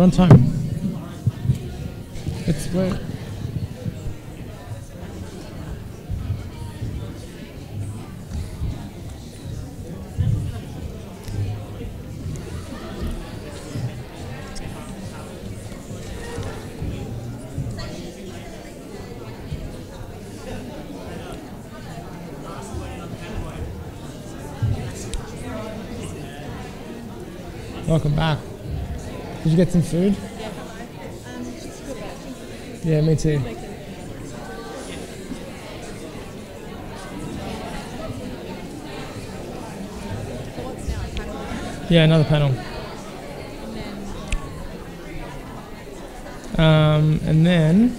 We're on time. We're welcome back. Did you get some food? Yeah, me too. Yeah, another panel. And then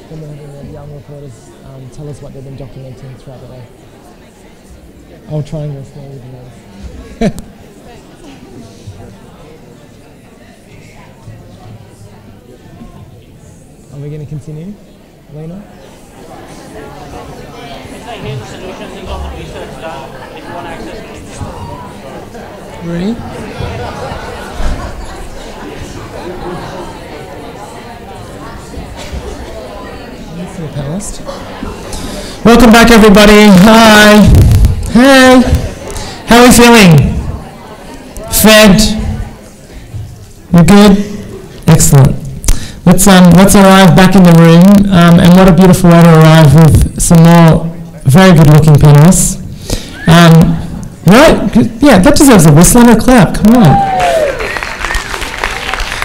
we're having the young reporters tell us what they've been documenting throughout the day. I'll try and go slow with you. Are we going to continue, Lena? Really? That's the panelist. Welcome back, everybody. Hi. Hey. How are we feeling? Fed? You good? Excellent. Let's arrive back in the room, and what a beautiful way to arrive with some more very good-looking panelists. Right? Yeah, that deserves a whistle and a clap. Come on.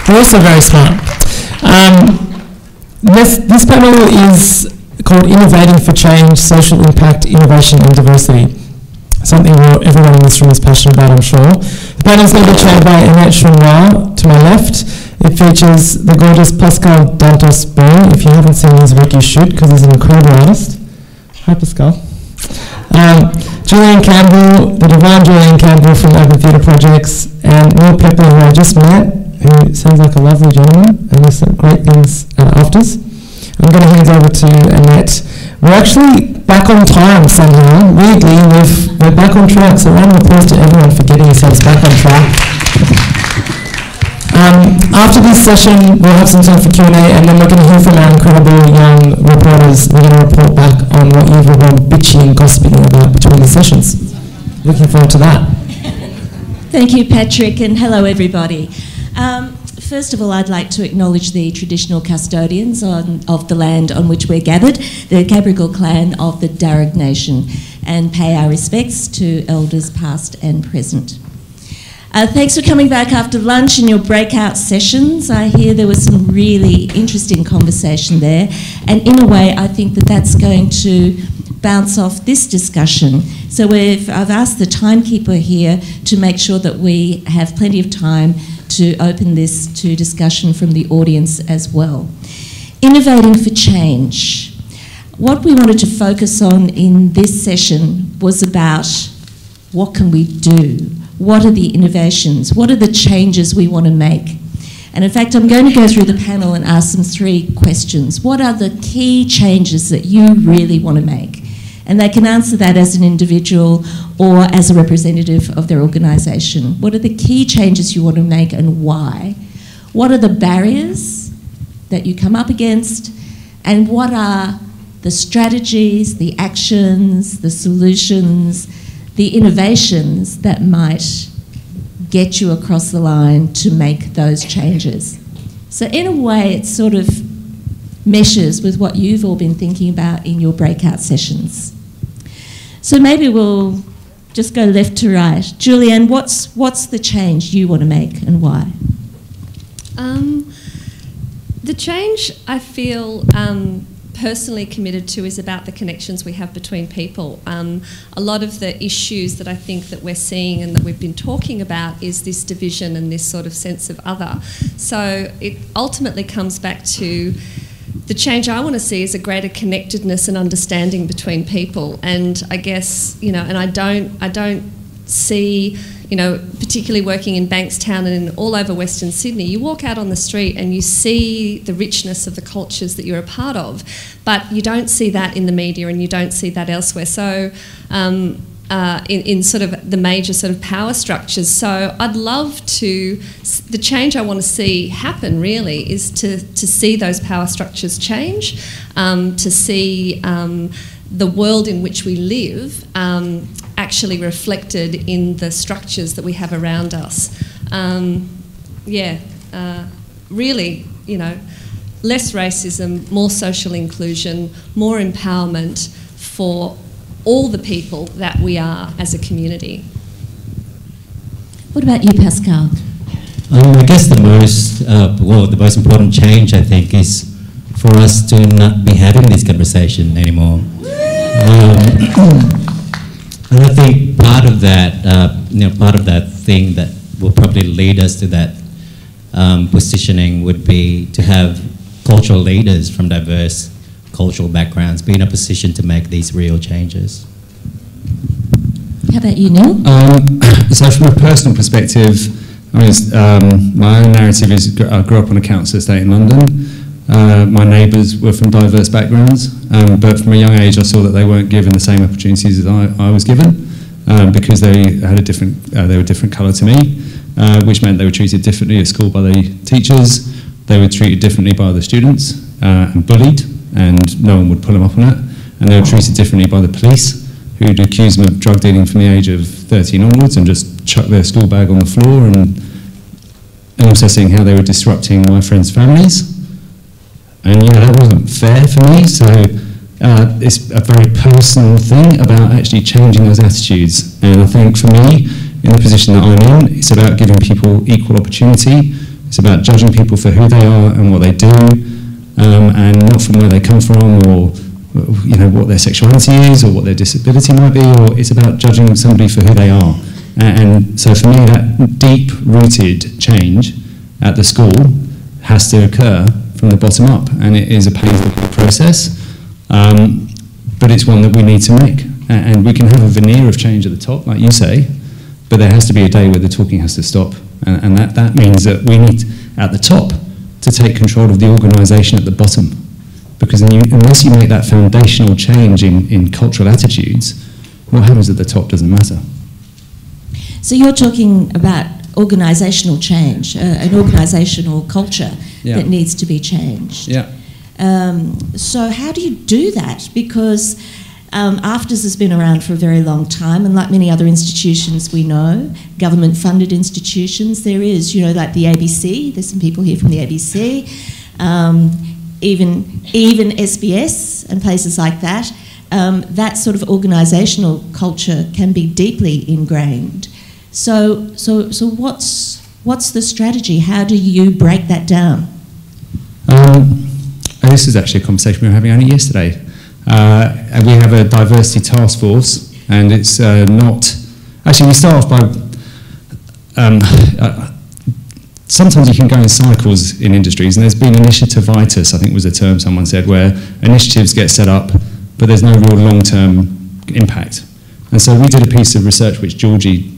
They're also very smart. This panel is called Innovating for Change, Social Impact, Innovation and Diversity. Something everyone in this room is passionate about, I'm sure. The panel is going to be chaired by Annette Chouinoir to my left. It features the gorgeous Pascal Dantos-Byrne. If you haven't seen his work, you should, because he's an incredible artist. Hi, Pascal. Julian Campbell, the divine Julian Campbell from Open Theatre Projects, and Neil Pepper, who I just met, who sounds like a lovely gentleman, and there's some great things after us. I'm going to hand over to Annette. We're actually back on time somehow. Weirdly, we're back on track, so round of applause to everyone for getting yourselves back on track. After this session, we'll have some time for Q&A, and then we're going to hear from our incredible young reporters. They're going to report back on what you've all been bitching and gossiping about between the sessions. Looking forward to that. Thank you, Patrick, and hello, everybody. First of all, I'd like to acknowledge the traditional custodians of the land on which we're gathered, the Gadigal clan of the Darug Nation, and pay our respects to elders past and present. Thanks for coming back after lunch and your breakout sessions. I hear there was some really interesting conversation there, and in a way I think that that's going to bounce off this discussion. So I've asked the timekeeper here to make sure that we have plenty of time to open this to discussion from the audience as well. Innovating for change. What we wanted to focus on in this session was about what can we do? What are the innovations? What are the changes we want to make? And in fact, I'm going to go through the panel and ask them 3 questions. What are the key changes that you really want to make? And they can answer that as an individual or as a representative of their organisation. What are the key changes you want to make and why? What are the barriers that you come up against? And what are the strategies, the actions, the solutions, the innovations that might get you across the line to make those changes? So in a way, it sort of meshes with what you've all been thinking about in your breakout sessions. So maybe we'll just go left to right. Julianne, what's the change you want to make and why? The change I feel personally committed to is about the connections we have between people. A lot of the issues that I think that we're seeing and that we've been talking about is this division and this sort of sense of other. So it ultimately comes back to the change I want to see is a greater connectedness and understanding between people. And I guess, you know, and I don't see, you know, particularly working in Bankstown and all over Western Sydney, you walk out on the street and you see the richness of the cultures that you're a part of, but you don't see that in the media and you don't see that elsewhere. So in sort of the major sort of power structures. So I'd love to, the change I want to see happen really is to see those power structures change, to see the world in which we live actually reflected in the structures that we have around us. Really, you know, less racism, more social inclusion, more empowerment for all the people that we are as a community. What about you, Pascal? I guess the most important change, I think, is for us to not be having this conversation anymore. And I think part of that thing that will probably lead us to that positioning would be to have cultural leaders from diverse cultural backgrounds be in a position to make these real changes. How about you, Neil? So from a personal perspective, my own narrative is I grew up on a council estate in London. My neighbours were from diverse backgrounds, but from a young age I saw that they weren't given the same opportunities as I was given, because they had they were a different colour to me, which meant they were treated differently at school by the teachers. They were treated differently by the students and bullied, and no one would pull them up on it. And they were treated differently by the police, who'd accuse them of drug dealing from the age of 13 onwards and just chuck their school bag on the floor, and also seeing how they were disrupting my friends' families. And that wasn't fair for me, so it's a very personal thing about actually changing those attitudes. And I think for me, in the position that I'm in, it's about giving people equal opportunity. It's about judging people for who they are and what they do, and not from where they come from, or what their sexuality is, or what their disability might be, or it's about judging somebody for who they are. And so for me, that deep-rooted change at the school has to occur from the bottom up, and it is a painful process, but it's one that we need to make. And we can have a veneer of change at the top, like you say, but there has to be a day where the talking has to stop. And that means that we need, at the top, to take control of the organisation at the bottom. Because unless you make that foundational change in cultural attitudes, what happens at the top doesn't matter. So you're talking about organisational change, an organisational culture that needs to be changed. Yeah. So how do you do that? Because AFTRS has been around for a very long time, and like many other institutions we know, government-funded institutions, there is, like the ABC, there's some people here from the ABC, even SBS and places like that, that sort of organisational culture can be deeply ingrained. So what's the strategy? How do you break that down? This is actually a conversation we were having only yesterday. And we have a diversity task force, and it's not... Actually, we start off by... sometimes you can go in cycles in industries, and there's been initiativitis, I think was the term someone said, where initiatives get set up, but there's no real long-term impact. And so we did a piece of research which Georgie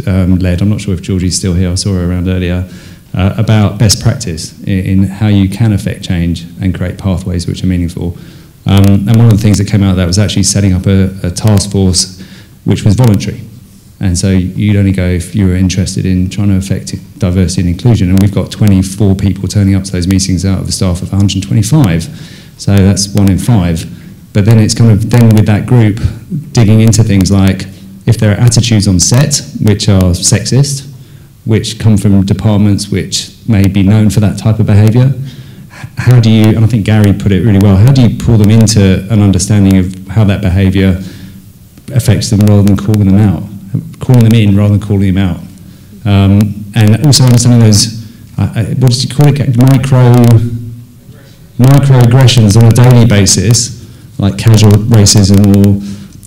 led, I'm not sure if Georgie's still here, I saw her around earlier, about best practice in how you can affect change and create pathways which are meaningful. And one of the things that came out of that was actually setting up a task force which was voluntary. And so you'd only go if you were interested in trying to affect diversity and inclusion. And we've got 24 people turning up to those meetings out of a staff of 125. So that's 1 in 5. But then it's kind of, then with that group, digging into things like, if there are attitudes on set which are sexist, which come from departments which may be known for that type of behaviour, how do you, and I think Gary put it really well, how do you pull them into an understanding of how that behaviour affects them rather than calling them out? Calling them in rather than calling them out. And also understanding those, what did you call it, microaggressions on a daily basis, like casual racism or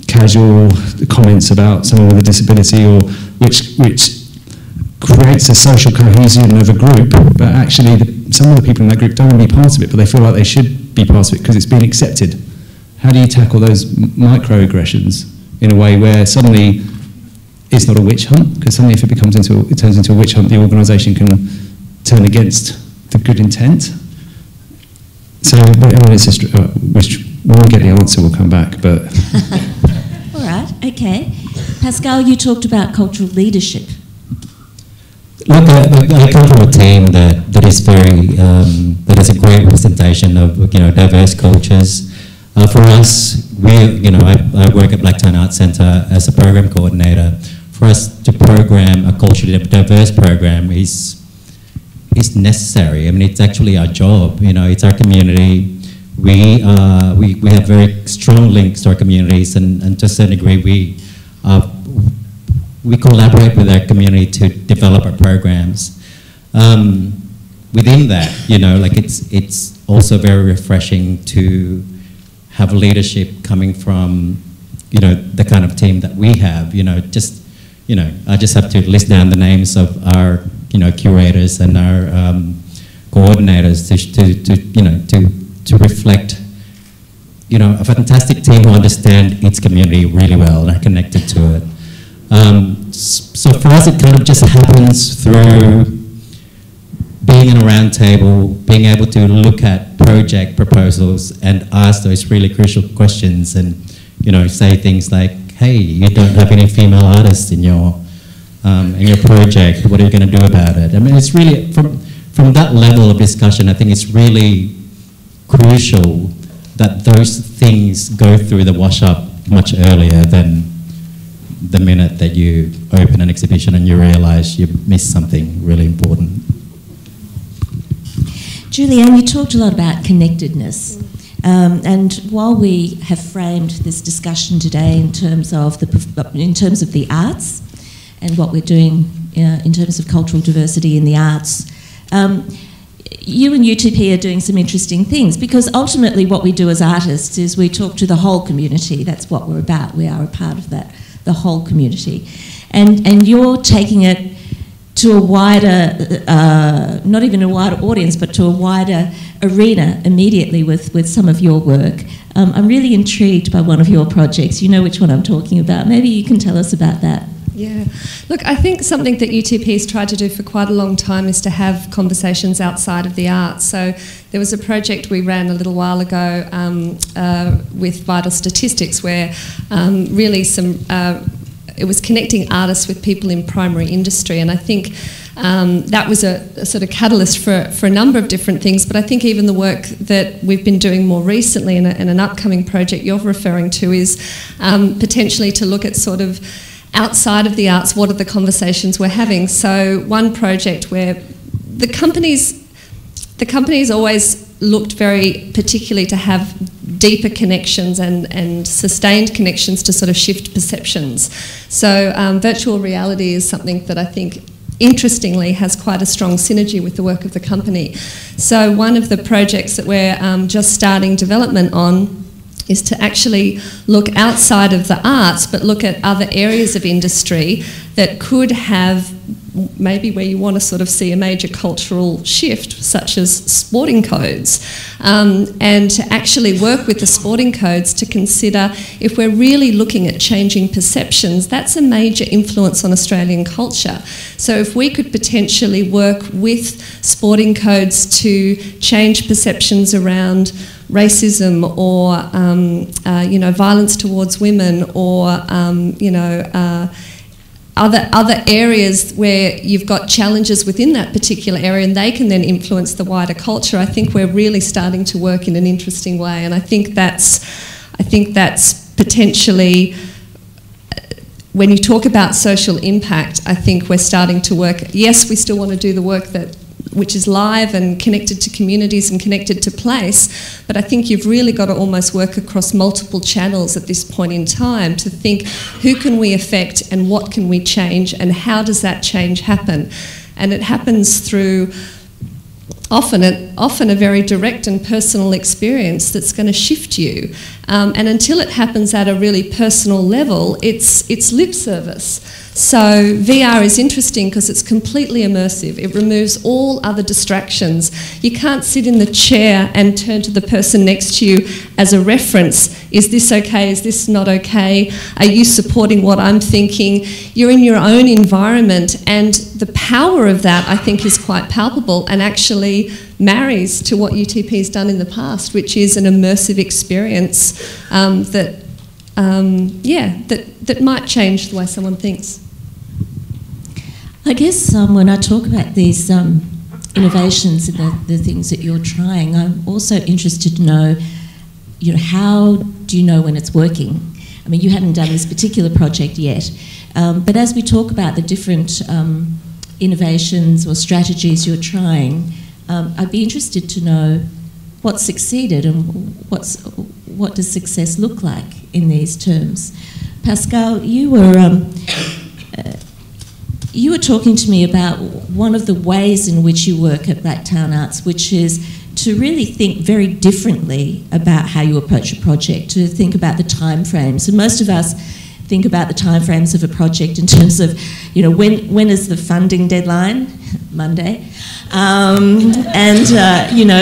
casual comments about someone with a disability, or which creates a social cohesion of a group, but actually some of the people in that group don't want to be part of it, but they feel like they should be part of it because it's been accepted. How do you tackle those microaggressions in a way where suddenly it's not a witch hunt? Because suddenly if it turns into a witch hunt, the organisation can turn against the good intent. So when we get the answer, we'll come back. But all right, okay. Pascal, you talked about cultural leadership. Look, I come from a team that is very that is a great representation of diverse cultures. For us, I work at Blacktown Arts Centre as a program coordinator. For us to program a culturally diverse program is necessary. I mean, it's actually our job. It's our community. We have very strong links to our communities, and to a certain degree, we collaborate with our community to develop our programs. Within that, it's also very refreshing to have leadership coming from, the kind of team that we have. I just have to list down the names of our, curators and our coordinators to reflect, a fantastic team who understand its community really well and are connected to it. So for us, it kind of just happens through being in a round table, being able to look at project proposals and ask those really crucial questions, and say things like, "Hey, you don't have any female artists in your project. What are you going to do about it?" I mean, it's really from that level of discussion. I think it's really crucial that those things go through the wash-up much earlier than the minute that you open an exhibition and you realise you missed something really important. Julianne, you talked a lot about connectedness, and while we have framed this discussion today in terms of the arts and what we're doing in terms of cultural diversity in the arts, you and UTP are doing some interesting things, because ultimately what we do as artists is we talk to the whole community. That's what we're about. We are a part of that, the whole community. And you're taking it to a wider, not even a wider audience, but to a wider arena immediately with some of your work. I'm really intrigued by one of your projects. You know which one I'm talking about. Maybe you can tell us about that. Yeah. Look, I think something that UTP has tried to do for quite a long time is to have conversations outside of the arts. So there was a project we ran a little while ago with Vital Statistics, where really it was connecting artists with people in primary industry, and I think that was a sort of catalyst for a number of different things. But I think even the work that we've been doing more recently, and an upcoming project you're referring to, is potentially to look at sort of outside of the arts, what are the conversations we're having. So one project where the companies always looked very particularly to have deeper connections and sustained connections to sort of shift perceptions. So virtual reality is something that I think interestingly has quite a strong synergy with the work of the company. So one of the projects that we're just starting development on is to actually look outside of the arts, but look at other areas of industry that could have maybe where you want to sort of see a major cultural shift, such as sporting codes, and to actually work with the sporting codes to consider if we're really looking at changing perceptions, that's a major influence on Australian culture. So if we could potentially work with sporting codes to change perceptions around racism or violence towards women, or other areas where you've got challenges within that particular area, and they can then influence the wider culture, I think we're really starting to work in an interesting way. And I think that's potentially, when you talk about social impact, I think we're starting to work. Yes, we still want to do the work which is live and connected to communities and connected to place, but I think you've really got to almost work across multiple channels at this point in time to think, who can we affect and what can we change, and how does that change happen? And it happens through often a very direct and personal experience that's going to shift you. And until it happens at a really personal level, it's lip service. So VR is interesting because it's completely immersive. It removes all other distractions. You can't sit in the chair and turn to the person next to you as a reference. Is this okay? Is this not okay? Are you supporting what I'm thinking? You're in your own environment, and the power of that, I think, is quite palpable and actually marries to what UTP has done in the past, which is an immersive experience that that might change the way someone thinks. I guess when I talk about these innovations and the things that you're trying, I'm also interested to know, how do you know when it's working? I mean, you haven't done this particular project yet, but as we talk about the different innovations or strategies you're trying, I'd be interested to know what succeeded and what does success look like in these terms. Pascal, you were talking to me about one of the ways in which you work at Blacktown Arts, which is to really think very differently about how you approach a project, to think about the timeframes. And most of us think about the timeframes of a project in terms of, when is the funding deadline? Monday.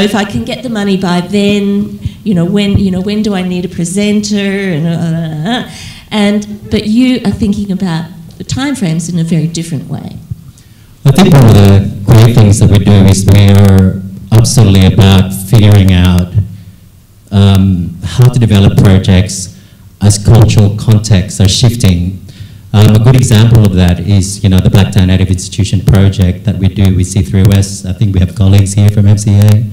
If I can get the money by then, when do I need a presenter? But you are thinking about the timeframes in a very different way. I think one of the great things that we do is we are absolutely about figuring out how to develop projects as cultural contexts are shifting. A good example of that is, the Blacktown Native Institution project that we do with C3OS. I think we have colleagues here from MCA,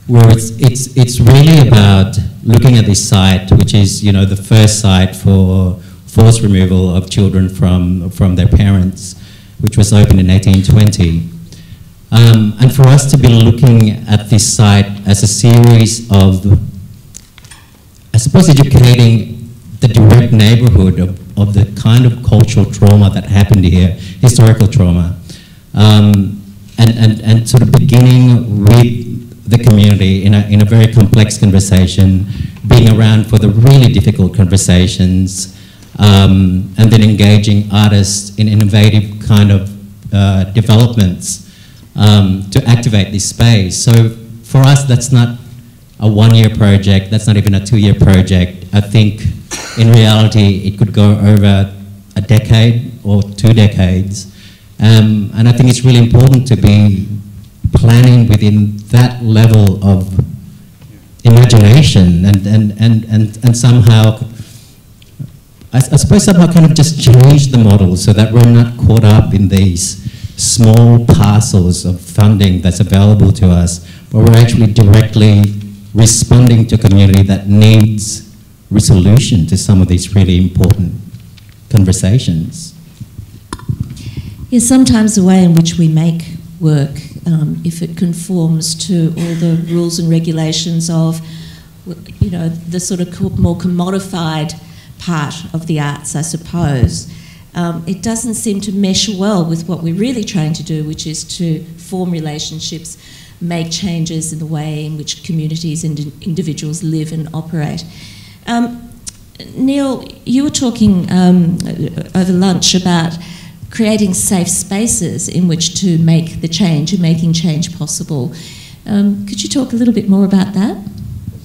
where it's really about looking at this site, which is, the first site for forced removal of children from their parents, which was opened in 1820. And for us to be looking at this site as a series of, I suppose, educating the direct neighbourhood of the kind of cultural trauma that happened here, historical trauma, and sort of beginning with the community in a very complex conversation, being around for the really difficult conversations, and then engaging artists in innovative kind of developments to activate this space. So for us, that's not a one-year project, that's not even a two-year project. I think in reality, it could go over a decade or 2 decades. And I think it's really important to be planning within that level of imagination and somehow, I suppose somehow kind of just change the model so that we're not caught up in these small parcels of funding that's available to us, but we're actually directly responding to a community that needs resolution to some of these really important conversations. Yes, sometimes the way in which we make work, if it conforms to all the rules and regulations of, the sort of more commodified part of the arts, I suppose, it doesn't seem to mesh well with what we're really trying to do, which is to form relationships, make changes in the way in which communities and individuals live and operate. Neil, you were talking over lunch about creating safe spaces in which to make the change and making change possible. Could you talk a little bit more about that?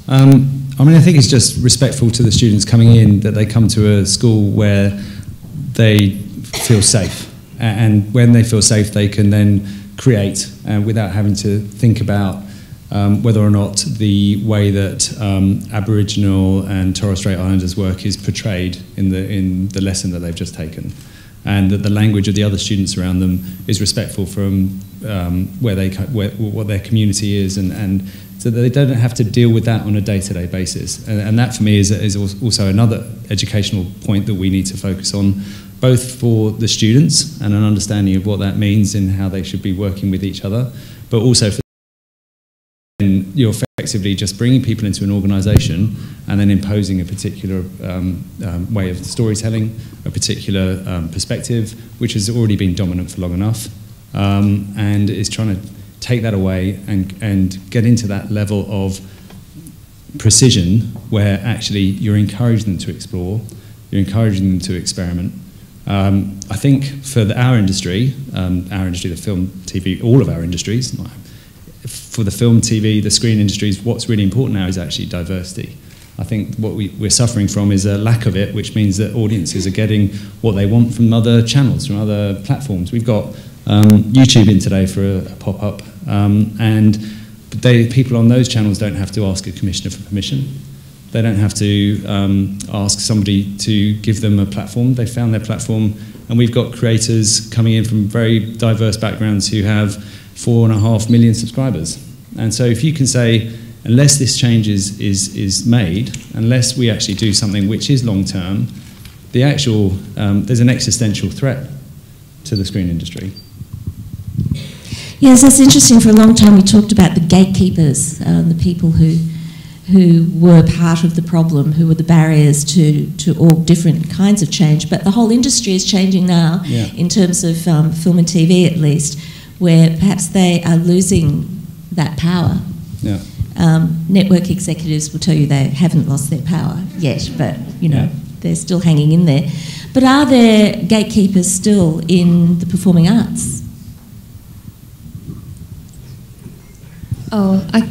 I think it's just respectful to the students coming in that they come to a school where they feel safe. And when they feel safe, they can then create without having to think about whether or not the way that Aboriginal and Torres Strait Islanders work is portrayed in the lesson that they've just taken, and that the language of the other students around them is respectful from what their community is, and so that they don't have to deal with that on a day-to-day basis. And that for me is also another educational point that we need to focus on, both for the students and an understanding of what that means and how they should be working with each other, but also for you're effectively just bringing people into an organisation and then imposing a particular way of storytelling, a particular perspective, which has already been dominant for long enough, and is trying to take that away and get into that level of precision where actually you're encouraging them to explore, you're encouraging them to experiment. I think for our industry, the film, TV, all of our industries, for the film, TV, the screen industries, what's really important now is actually diversity. I think what we're suffering from is a lack of it, which means that audiences are getting what they want from other channels, from other platforms. We've got YouTube in today for a pop-up, and people on those channels don't have to ask a commissioner for permission. They don't have to ask somebody to give them a platform. They found their platform, and we've got creators coming in from very diverse backgrounds who have 4.5 million subscribers. And so if you can say, unless this change is made, unless we actually do something which is long-term, the actual, there's an existential threat to the screen industry. Yes, that's interesting. For a long time we talked about the gatekeepers, the people who were part of the problem, who were the barriers to all different kinds of change. But the whole industry is changing now, in terms of film and TV at least, where perhaps they are losing that power. Yeah. Network executives will tell you they haven't lost their power yet, but you know, they're still hanging in there. But are there gatekeepers still in the performing arts? Oh, I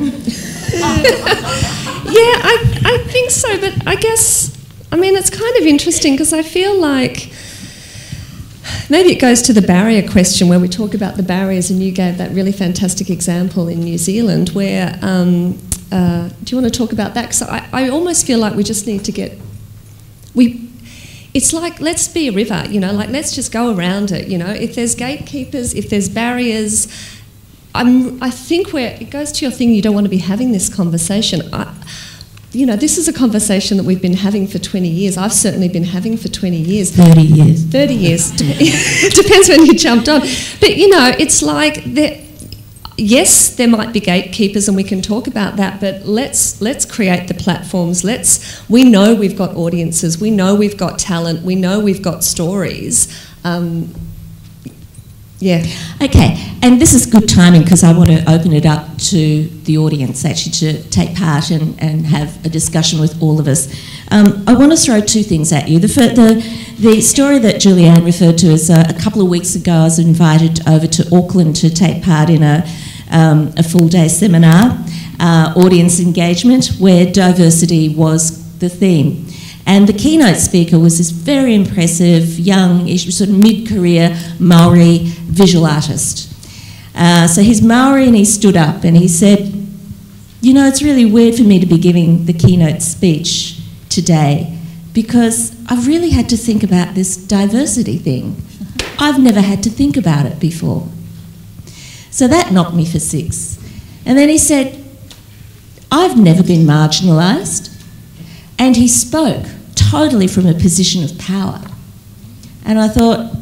think so, but I guess, I mean, it's kind of interesting because I feel like maybe it goes to the barrier question where we talk about the barriers, and you gave that really fantastic example in New Zealand where, do you want to talk about that? Because I almost feel like we just need to it's like, let's be a river, you know, like let's just go around it, you know. If there's gatekeepers, if there's barriers, I think it goes to your thing, you don't want to be having this conversation. You know, this is a conversation that we've been having for 20 years. I've certainly been having for 20 years. 30 years. 30 years. Depends when you jumped on. But, you know, it's like, yes, there might be gatekeepers and we can talk about that, but let's create the platforms. We know we've got audiences. We know we've got talent. We know we've got stories. Yeah. Okay, and this is good timing because I want to open it up to the audience actually to take part and have a discussion with all of us. I want to throw two things at you. The story that Julianne referred to is a couple of weeks ago I was invited over to Auckland to take part in a full-day seminar, audience engagement, where diversity was the theme. And the keynote speaker was this very impressive, young, sort of mid-career Maori visual artist. So he's Maori and he stood up and he said, you know, it's really weird for me to be giving the keynote speech today because I've really had to think about this diversity thing. I've never had to think about it before. So that knocked me for six. And then he said, I've never been marginalised. And he spoke totally from a position of power. And I thought,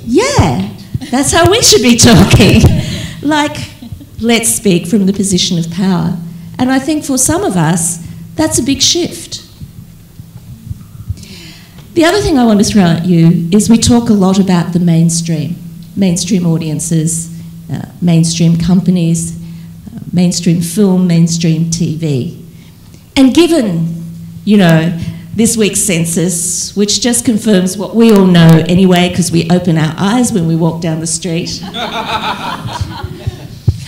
yeah, that's how we should be talking. Like, let's speak from the position of power. And I think for some of us, that's a big shift. The other thing I want to throw at you is we talk a lot about the mainstream audiences, mainstream companies, mainstream film, mainstream TV. And given, you know, this week's census, which just confirms what we all know anyway because we open our eyes when we walk down the street.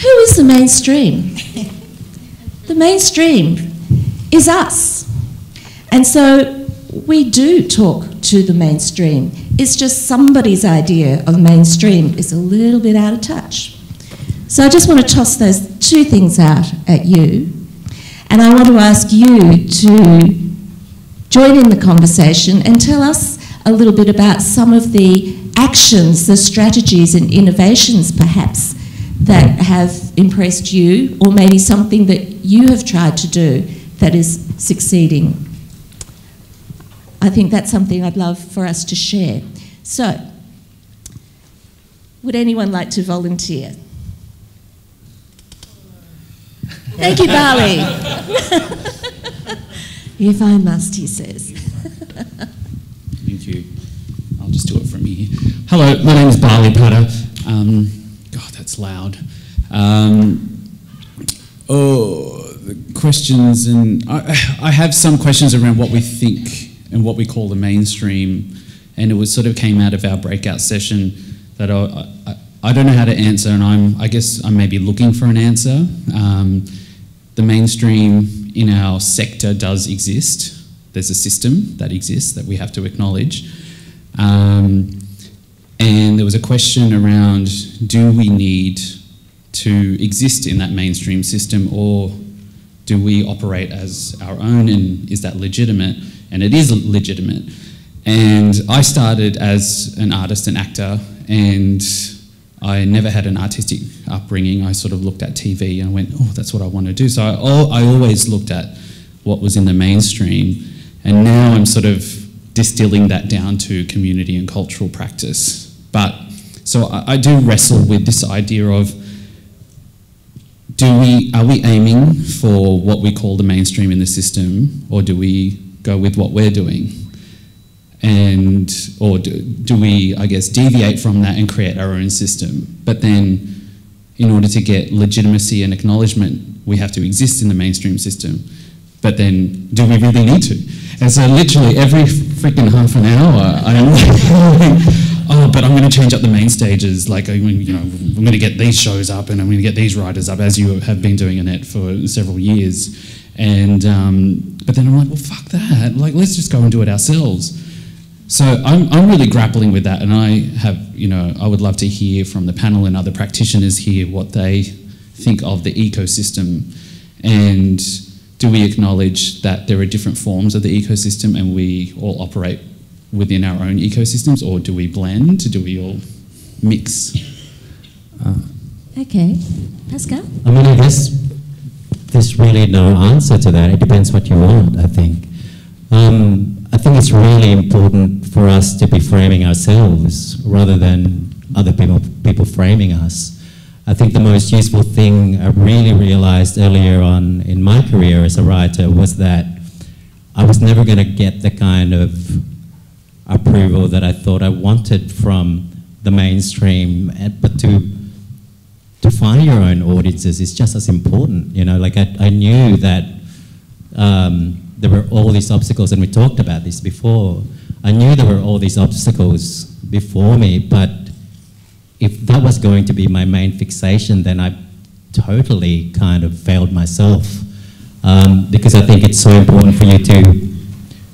Who is the mainstream? The mainstream is us. And so we do talk to the mainstream. It's just somebody's idea of mainstream is a little bit out of touch. So I just want to toss those two things out at you. And I want to ask you to join in the conversation and tell us a little bit about some of the actions, the strategies and innovations perhaps that have impressed you, or maybe something that you have tried to do that is succeeding. I think that's something I'd love for us to share. So, would anyone like to volunteer? Thank you, Bali. If I must, he says. Thank you. I'll just do it from here. Hello, my name is Bali Pata. God, that's loud. The questions, and I have some questions around what we think and what we call the mainstream, and it was sort of came out of our breakout session that I don't know how to answer, and I guess I'm maybe looking for an answer. The mainstream in our sector does exist. There's a system that exists that we have to acknowledge. And there was a question around, do we need to exist in that mainstream system, or do we operate as our own, and is that legitimate? And it is legitimate. And I started as an artist and actor, and I never had an artistic upbringing. I sort of looked at TV and went, oh, that's what I want to do. So I always looked at what was in the mainstream, and now I'm sort of distilling that down to community and cultural practice. But so I do wrestle with this idea of, are we aiming for what we call the mainstream in the system, or do we go with what we're doing? And, or do we, I guess, deviate from that and create our own system? But then, in order to get legitimacy and acknowledgement, we have to exist in the mainstream system. But then, do we really need to? And so literally every freaking half an hour, I'm like, oh, but I'm going to change up the main stages. Like, I'm going to get these shows up, and I'm going to get these writers up, as you have been doing, Annette, for several years. And but then I'm like, well, fuck that. Like, let's just go and do it ourselves. So I'm really grappling with that, and I have, I would love to hear from the panel and other practitioners here what they think of the ecosystem, and do we acknowledge that there are different forms of the ecosystem and we all operate within our own ecosystems, or do we blend? Do we all mix? Okay. Pascal? I mean, I guess there's really no answer to that. It depends what you want, I think. I think it's really important for us to be framing ourselves rather than other people framing us. I think the most useful thing I really realized earlier on in my career as a writer was that I was never going to get the kind of approval that I thought I wanted from the mainstream, but to find your own audiences is just as important. Like I knew that there were all these obstacles, and we talked about this before. I knew there were all these obstacles before me, but if that was going to be my main fixation, then I totally kind of failed myself. Because I think it's so important for you to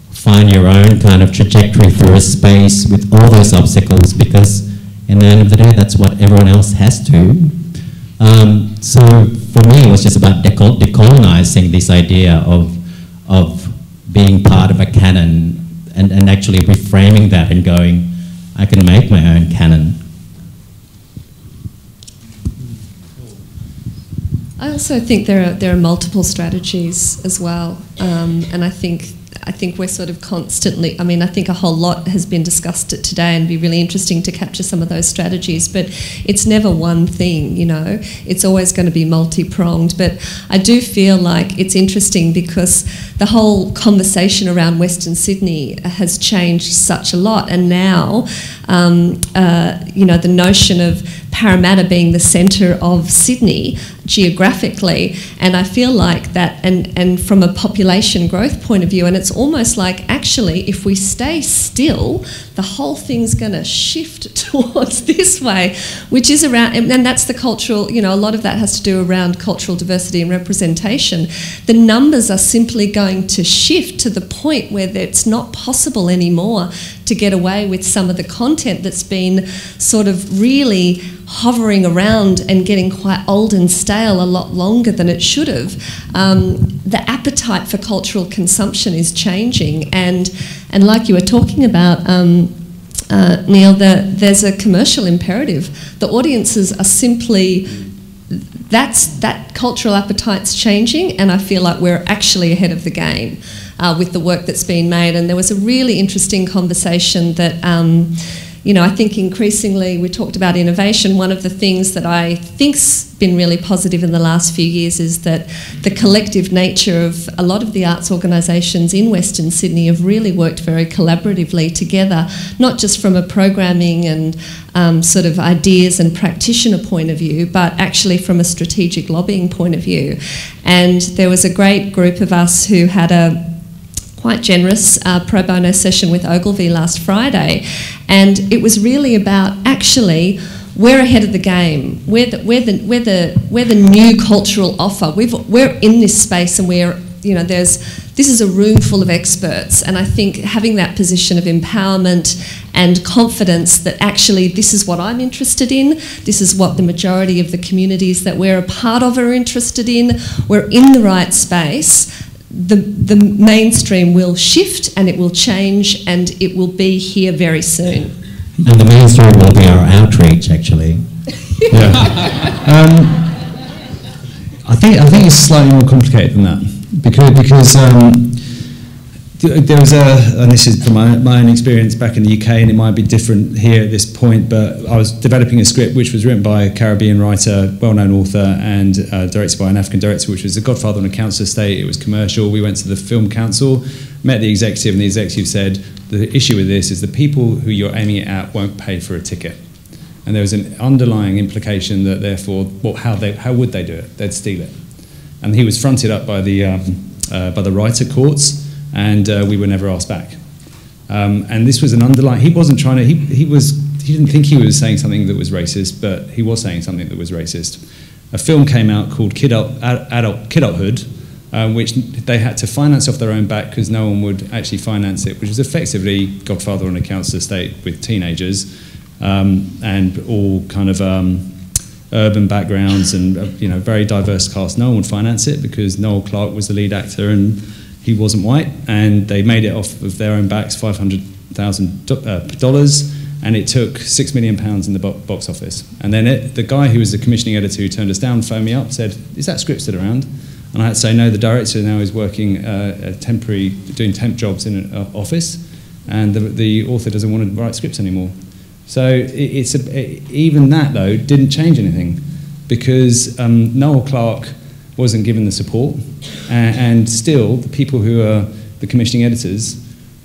find your own kind of trajectory through a space with all those obstacles, because in the end of the day, that's what everyone else has to. So for me, it was just about decolonizing this idea of being part of a canon and actually reframing that and going, I can make my own canon. I also think there are multiple strategies as well, and I think we're sort of constantly, I think a whole lot has been discussed today, and it'd be really interesting to capture some of those strategies, but it's never one thing, it's always going to be multi-pronged. But I do feel like it's interesting because the whole conversation around Western Sydney has changed such a lot, and now the notion of Parramatta being the centre of Sydney geographically, and I feel like that, and from a population growth point of view, and it's almost like actually if we stay still, the whole thing's going to shift towards this way, which is around, and that's the cultural, a lot of that has to do around cultural diversity and representation. The numbers are simply going to shift to the point where it's not possible anymore to get away with some of the content that's been sort of really hovering around and getting quite old and stale a lot longer than it should have. The appetite for cultural consumption is changing, and like you were talking about, Neil, there's a commercial imperative. The audiences are simply, that cultural appetite's changing, and I feel like we're actually ahead of the game with the work that's been made. And there was a really interesting conversation that I think increasingly we talked about innovation. One of the things that I think's been really positive in the last few years is that the collective nature of a lot of the arts organisations in Western Sydney have really worked very collaboratively together, not just from a programming and sort of ideas and practitioner point of view, but actually from a strategic lobbying point of view. And there was a great group of us who had a quite generous pro bono session with Ogilvy last Friday, and it was really about actually we're ahead of the game. We're the new cultural offer. We're in this space, and we're this is a room full of experts, and I think having that position of empowerment and confidence that actually this is what I'm interested in, this is what the majority of the communities that we're a part of are interested in, we're in the right space, the mainstream will shift and it will change and it will be here very soon. And the mainstream will be our outreach, actually. Yeah. I think it's slightly more complicated than that because there was and this is from my own experience back in the UK, and it might be different here at this point, but I was developing a script which was written by a Caribbean writer, well-known author, and directed by an African director, which was The Godfather on a Council Estate. It was commercial. We went to the film council, met the executive, and the executive said, the issue with this is the people who you're aiming it at won't pay for a ticket. And there was an underlying implication that therefore, how would they do it? They'd steal it. And he was fronted up by the writer courts, and we were never asked back. And this was an underlying. He wasn't trying to. He didn't think he was saying something that was racist, but he was saying something that was racist. A film came out called Kidulthood, which they had to finance off their own back because no one would actually finance it, which was effectively Godfather on a Council Estate with teenagers, and all kind of urban backgrounds and very diverse cast. No one would finance it because Noel Clarke was the lead actor and he wasn't white, and they made it off of their own backs, $500,000, and it took £6 million in the box office. And then the guy who was the commissioning editor who turned us down phoned me up, said, "Is that script still around?" And I had to say, no, the director now is working doing temp jobs in an office, and the author doesn't want to write scripts anymore. So even that, though, didn't change anything, because Noel Clarke wasn't given the support, and still the people who are the commissioning editors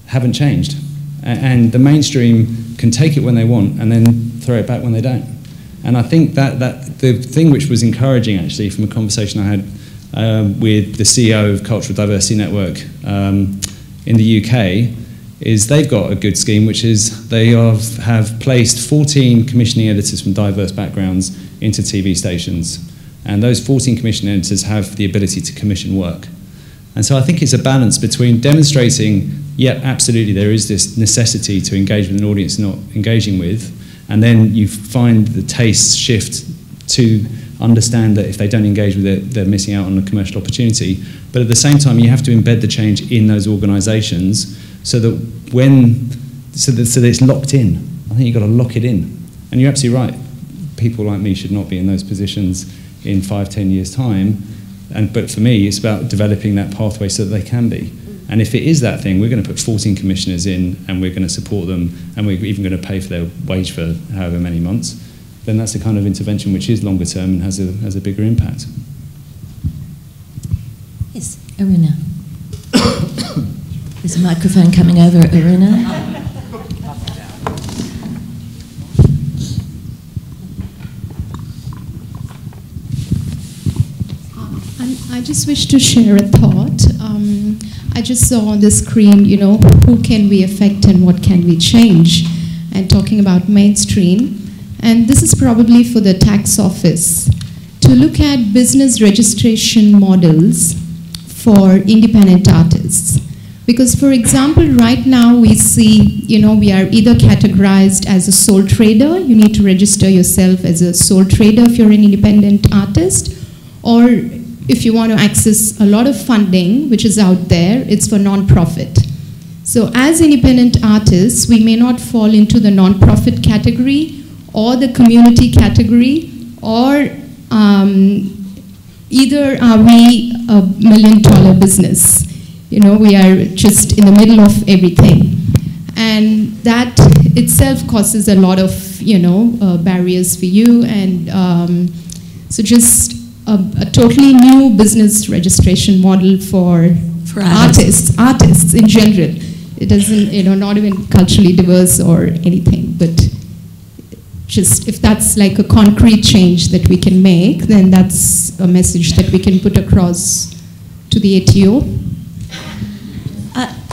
haven't changed. And the mainstream can take it when they want and then throw it back when they don't. And I think that the thing which was encouraging, actually, from a conversation I had with the CEO of Cultural Diversity Network in the UK, is they've got a good scheme, which is they have placed 14 commissioning editors from diverse backgrounds into TV stations. And those 14 commissioning editors have the ability to commission work. And so I think it's a balance between demonstrating, yeah, absolutely, there is this necessity to engage with an audience not engaging with, and then you find the tastes shift to understand that if they don't engage with it, they're missing out on a commercial opportunity. But at the same time, you have to embed the change in those organisations so that so that it's locked in. I think you've got to lock it in. And you're absolutely right. People like me should not be in those positions in 5-10 years' time. But for me, it's about developing that pathway so that they can be. And if it is that thing, we're going to put 14 commissioners in, and we're going to support them, and we're even going to pay for their wage for however many months. Then that's the kind of intervention which is longer term and has a bigger impact. Yes, Aruna. There's a microphone coming over, Aruna. I just wish to share a thought. I just saw on the screen, who can we affect and what can we change, and talking about mainstream. And this is probably for the tax office, to look at business registration models for independent artists. Because, for example, right now we see, we are either categorized as a sole trader, you need to register yourself as a sole trader if you're an independent artist, or if you want to access a lot of funding, which is out there, it's for non-profit. So as independent artists, we may not fall into the non-profit category or the community category, or either are we a $1 million business. We are just in the middle of everything. And that itself causes a lot of, barriers for you. And so just a totally new business registration model for artists in general. It doesn't, not even culturally diverse or anything, but just if that's like a concrete change that we can make, then that's a message that we can put across to the ATO.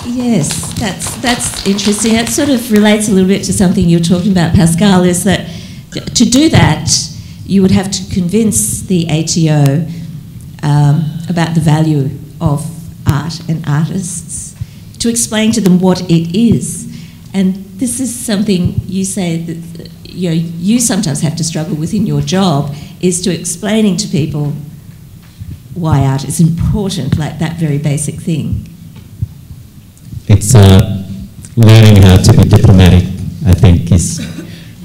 Yes, that's interesting. It sort of relates a little bit to something you were talking about, Pascal, is that to do that, you would have to convince the ATO about the value of art and artists, to explain to them what it is. And this is something you say that you sometimes have to struggle with in your job, is to explaining to people why art is important, like that very basic thing. It's learning how to be diplomatic, I think, is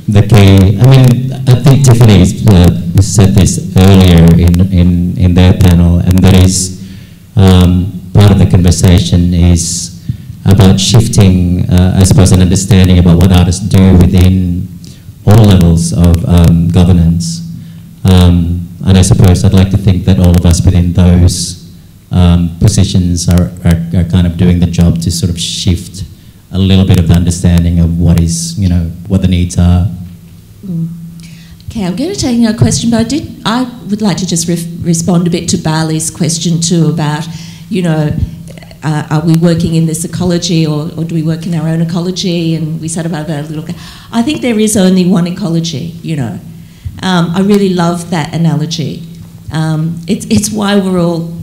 the key. I mean, I think Tiffany said this earlier in their panel, and that is part of the conversation is about shifting, I suppose, an understanding about what artists do within all levels of governance. And I suppose I'd like to think that all of us within those positions are kind of doing the job to sort of shift a little bit of the understanding of what is, what the needs are. Okay, I'm going to take another question, but I would like to just respond a bit to Bali's question too about, are we working in this ecology or do we work in our own ecology? And we sort of have a little... I think there is only one ecology, I really love that analogy. It's why we're all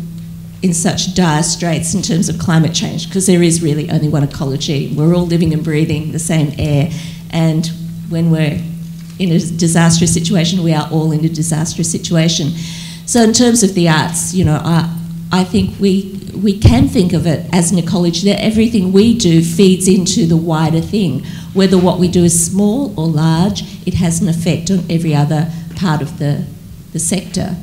in such dire straits in terms of climate change, because there is really only one ecology. We're all living and breathing the same air, and when we're in a disastrous situation, we are all in a disastrous situation. So in terms of the arts, I think we can think of it as an ecology, that everything we do feeds into the wider thing. Whether what we do is small or large, it has an effect on every other part of the sector.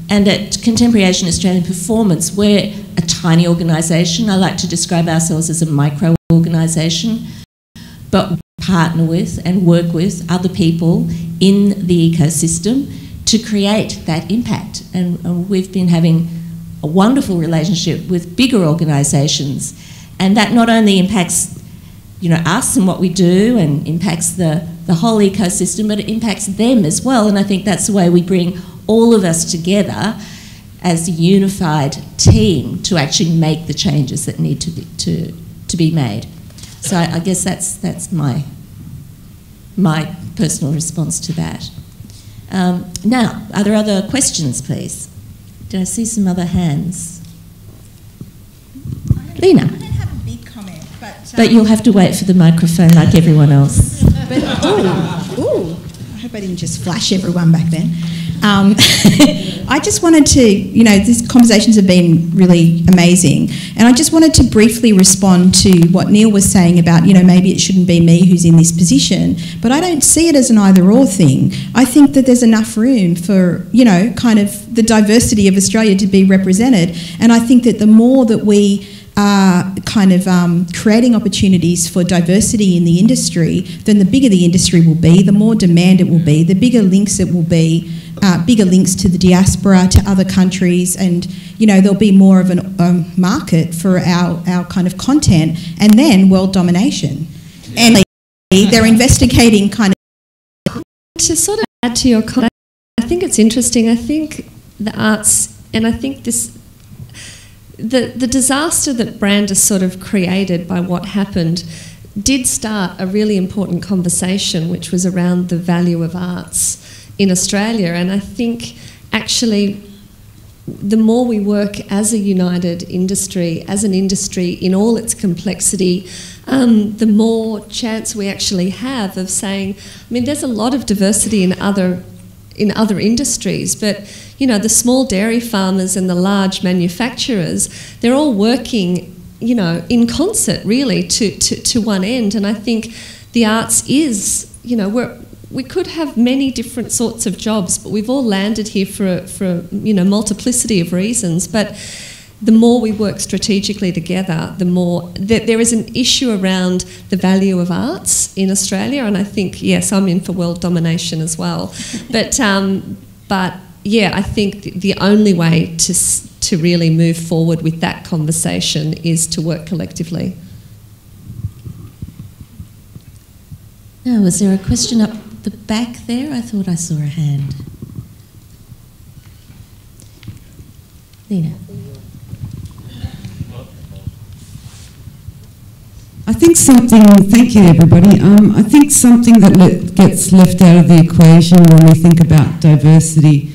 And at Contemporary Asian Australian Performance, we're a tiny organisation. I like to describe ourselves as a micro-organisation, but we partner with and work with other people in the ecosystem to create that impact. And we've been having a wonderful relationship with bigger organisations, and that not only impacts us and what we do and impacts the whole ecosystem, but it impacts them as well. And I think that's the way we bring all of us together as a unified team to actually make the changes that need to be made. So I guess that's my personal response to that. Now, are there other questions, please? Did I see some other hands? Lena. I don't have a big comment, but you'll have to wait for the microphone like everyone else. But ooh, I hope I didn't just flash everyone back then. I just wanted to, these conversations have been really amazing, and I just wanted to briefly respond to what Neil was saying about, maybe it shouldn't be me who's in this position, but I don't see it as an either-or thing. I think that there's enough room for, kind of the diversity of Australia to be represented, and I think that the more that we are kind of creating opportunities for diversity in the industry, then the bigger the industry will be, the more demand it will be, the bigger links it will be, bigger links to the diaspora, to other countries, and there'll be more of a market for our kind of content, and then world domination. And they're investigating kind of... To sort of add to your comment, I think it's interesting. I think the arts, and I think this... The disaster that Brandis sort of created by what happened did start a really important conversation, which was around the value of arts in Australia. And I think actually the more we work as a united industry, as an industry in all its complexity, the more chance we actually have of saying, there's a lot of diversity in other industries, but the small dairy farmers and the large manufacturers, they're all working, in concert really to one end. And I think the arts is, we could have many different sorts of jobs, but we've all landed here for multiplicity of reasons. But the more we work strategically together, the more there is an issue around the value of arts in Australia, and I think, yes, I'm in for world domination as well. But yeah, I think the only way to really move forward with that conversation is to work collectively. Now, was there a question up the back there? I thought I saw a hand. Lena. I think thank you everybody, I think something that gets left out of the equation when we think about diversity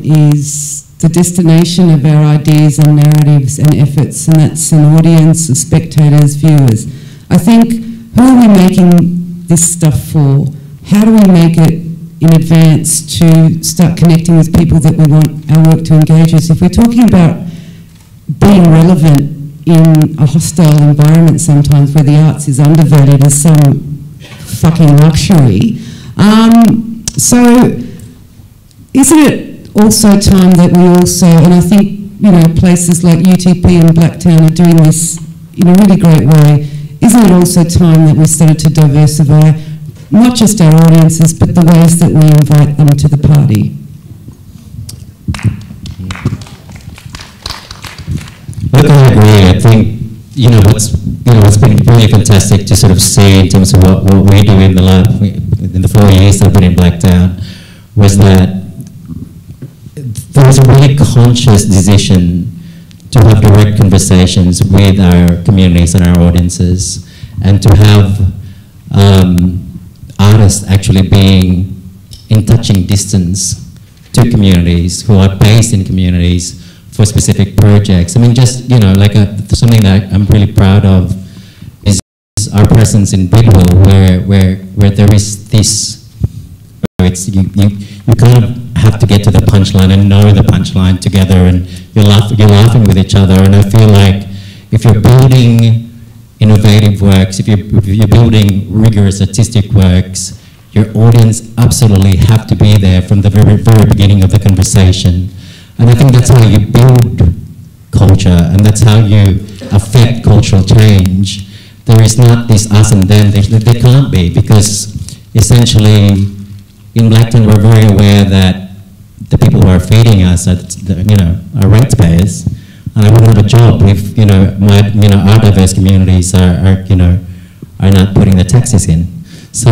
is the destination of our ideas and narratives and efforts, and that's an audience of spectators, viewers. I think, who are we making this stuff for? How do we make it in advance to start connecting with people that we want our work to engage with? If we're talking about being relevant in a hostile environment sometimes where the arts is undervalued as some fucking luxury, so isn't it also time that we also, and I think, you know, places like UTP and Blacktown are doing this in a really great way, isn't it also time that we started to diversify not just our audiences but the ways that we invite them to the party? Look, I agree. I think, what's been really fantastic to sort of see in terms of what we do in the lab, in the 4 years I've been in Blacktown, was that there was a really conscious decision to have direct conversations with our communities and our audiences, and to have artists actually being in touching distance to communities who are based in communities for specific projects. I mean, just, like something that I'm really proud of is our presence in Bidwell, where there is this, you kind of have to get to the punchline and know the punchline together, and you're laughing with each other. And I feel like if you're building innovative works, if you're building rigorous artistic works, your audience absolutely have to be there from the very, very beginning of the conversation. And I think that's how you build culture, and that's how you affect cultural change. There is not this us and them. There can't be, because essentially in Blacktown we're very aware that the people who are feeding us are, are ratepayers, and I wouldn't have a job if our diverse communities are not putting the taxes in. So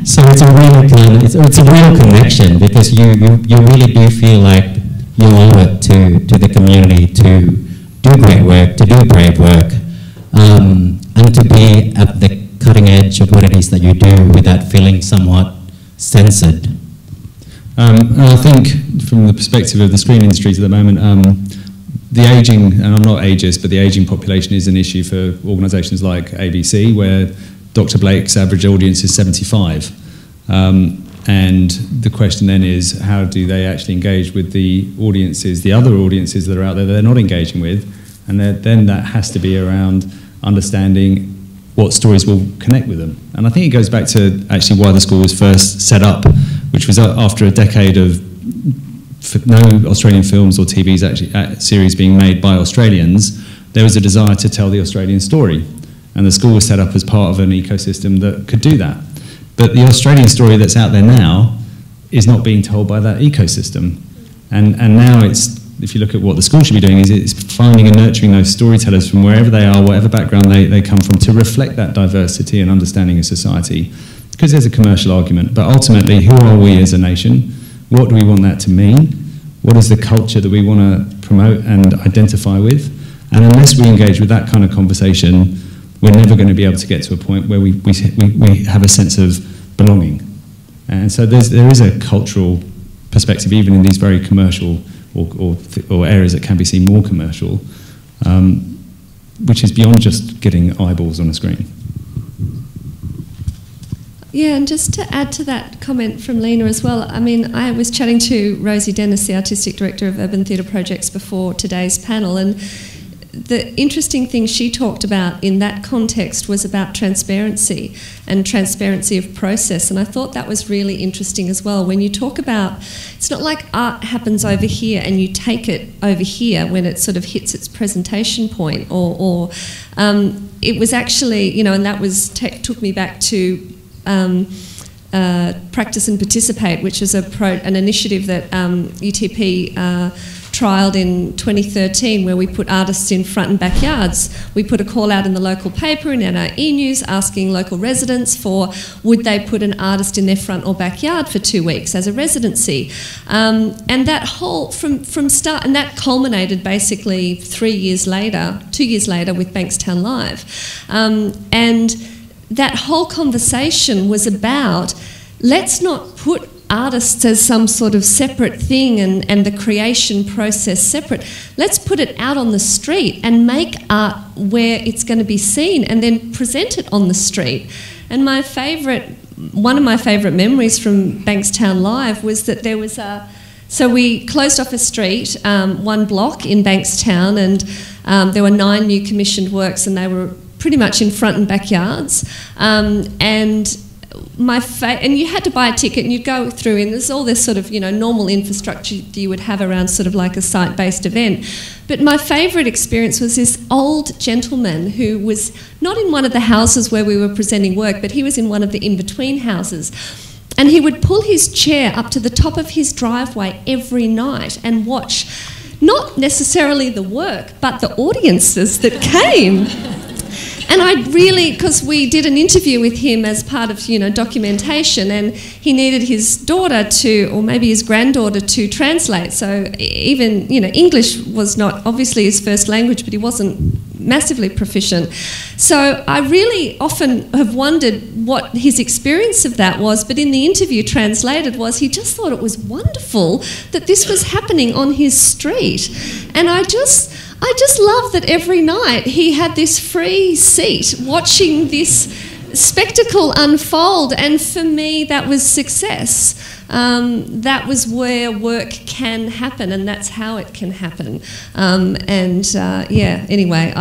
so it's a real it's a real connection, because you really do feel like you owe it to the community to do great work, to do brave work, and to be at the cutting edge of what it is that you do without feeling somewhat censored. And I think from the perspective of the screen industries at the moment, the ageing, and I'm not ageist, but the ageing population is an issue for organisations like ABC, where Dr. Blake's average audience is 75. And the question then is, how do they actually engage with the audiences, the other audiences that are out there that they're not engaging with? And then that has to be around understanding what stories will connect with them. And I think it goes back to actually why the school was first set up, which was after a decade of no Australian films or TV series being made by Australians. There was a desire to tell the Australian story. And the school was set up as part of an ecosystem that could do that. But the Australian story that's out there now is not being told by that ecosystem. And now it's, if you look at what the school should be doing, is it's finding and nurturing those storytellers from wherever they are, whatever background they come from, to reflect that diversity and understanding of society. Because there's a commercial argument, but ultimately, who are we as a nation? What do we want that to mean? What is the culture that we want to promote and identify with? And unless we engage with that kind of conversation, we're never going to be able to get to a point where we have a sense of belonging. And so there is a cultural perspective, even in these very commercial or areas that can be seen more commercial, which is beyond just getting eyeballs on a screen. Yeah, and just to add to that comment from Lena as well, I mean, I was chatting to Rosie Dennis, the Artistic Director of Urban Theatre Projects, before today's panel, and the interesting thing she talked about in that context was about transparency and transparency of process, and I thought that was really interesting as well. When you talk about, it's not like art happens over here and you take it over here when it sort of hits its presentation point, or it was actually, and that was took me back to Practice and Participate, which is an initiative that UTP trialled in 2013, where we put artists in front and backyards. We put a call out in the local paper and in our e-news asking local residents for would they put an artist in their front or backyard for 2 weeks as a residency. And that whole, from start, and that culminated basically 2 years later with Bankstown Live. And that whole conversation was about, let's not put artists as some sort of separate thing and the creation process separate. Let's put it out on the street and make art where it's going to be seen and then present it on the street. And one of my favourite memories from Bankstown Live was that there was so we closed off a street, one block in Bankstown, and there were 9 new commissioned works, and they were pretty much in front and backyards. And you had to buy a ticket, and you'd go through, and there's all this sort of, normal infrastructure you would have around sort of like a site-based event. But my favourite experience was this old gentleman who was not in one of the houses where we were presenting work, but he was in one of the in-between houses. And he would pull his chair up to the top of his driveway every night and watch, not necessarily the work, but the audiences that came. And I really, because we did an interview with him as part of, documentation, and he needed his daughter or maybe his granddaughter to translate. So even, English was not obviously his first language, but he wasn't massively proficient. So I really often have wondered what his experience of that was, but in the interview translated was he just thought it was wonderful that this was happening on his street. And I just love that every night he had this free seat watching this spectacle unfold, and for me that was success. That was where work can happen, and that's how it can happen. Anyway,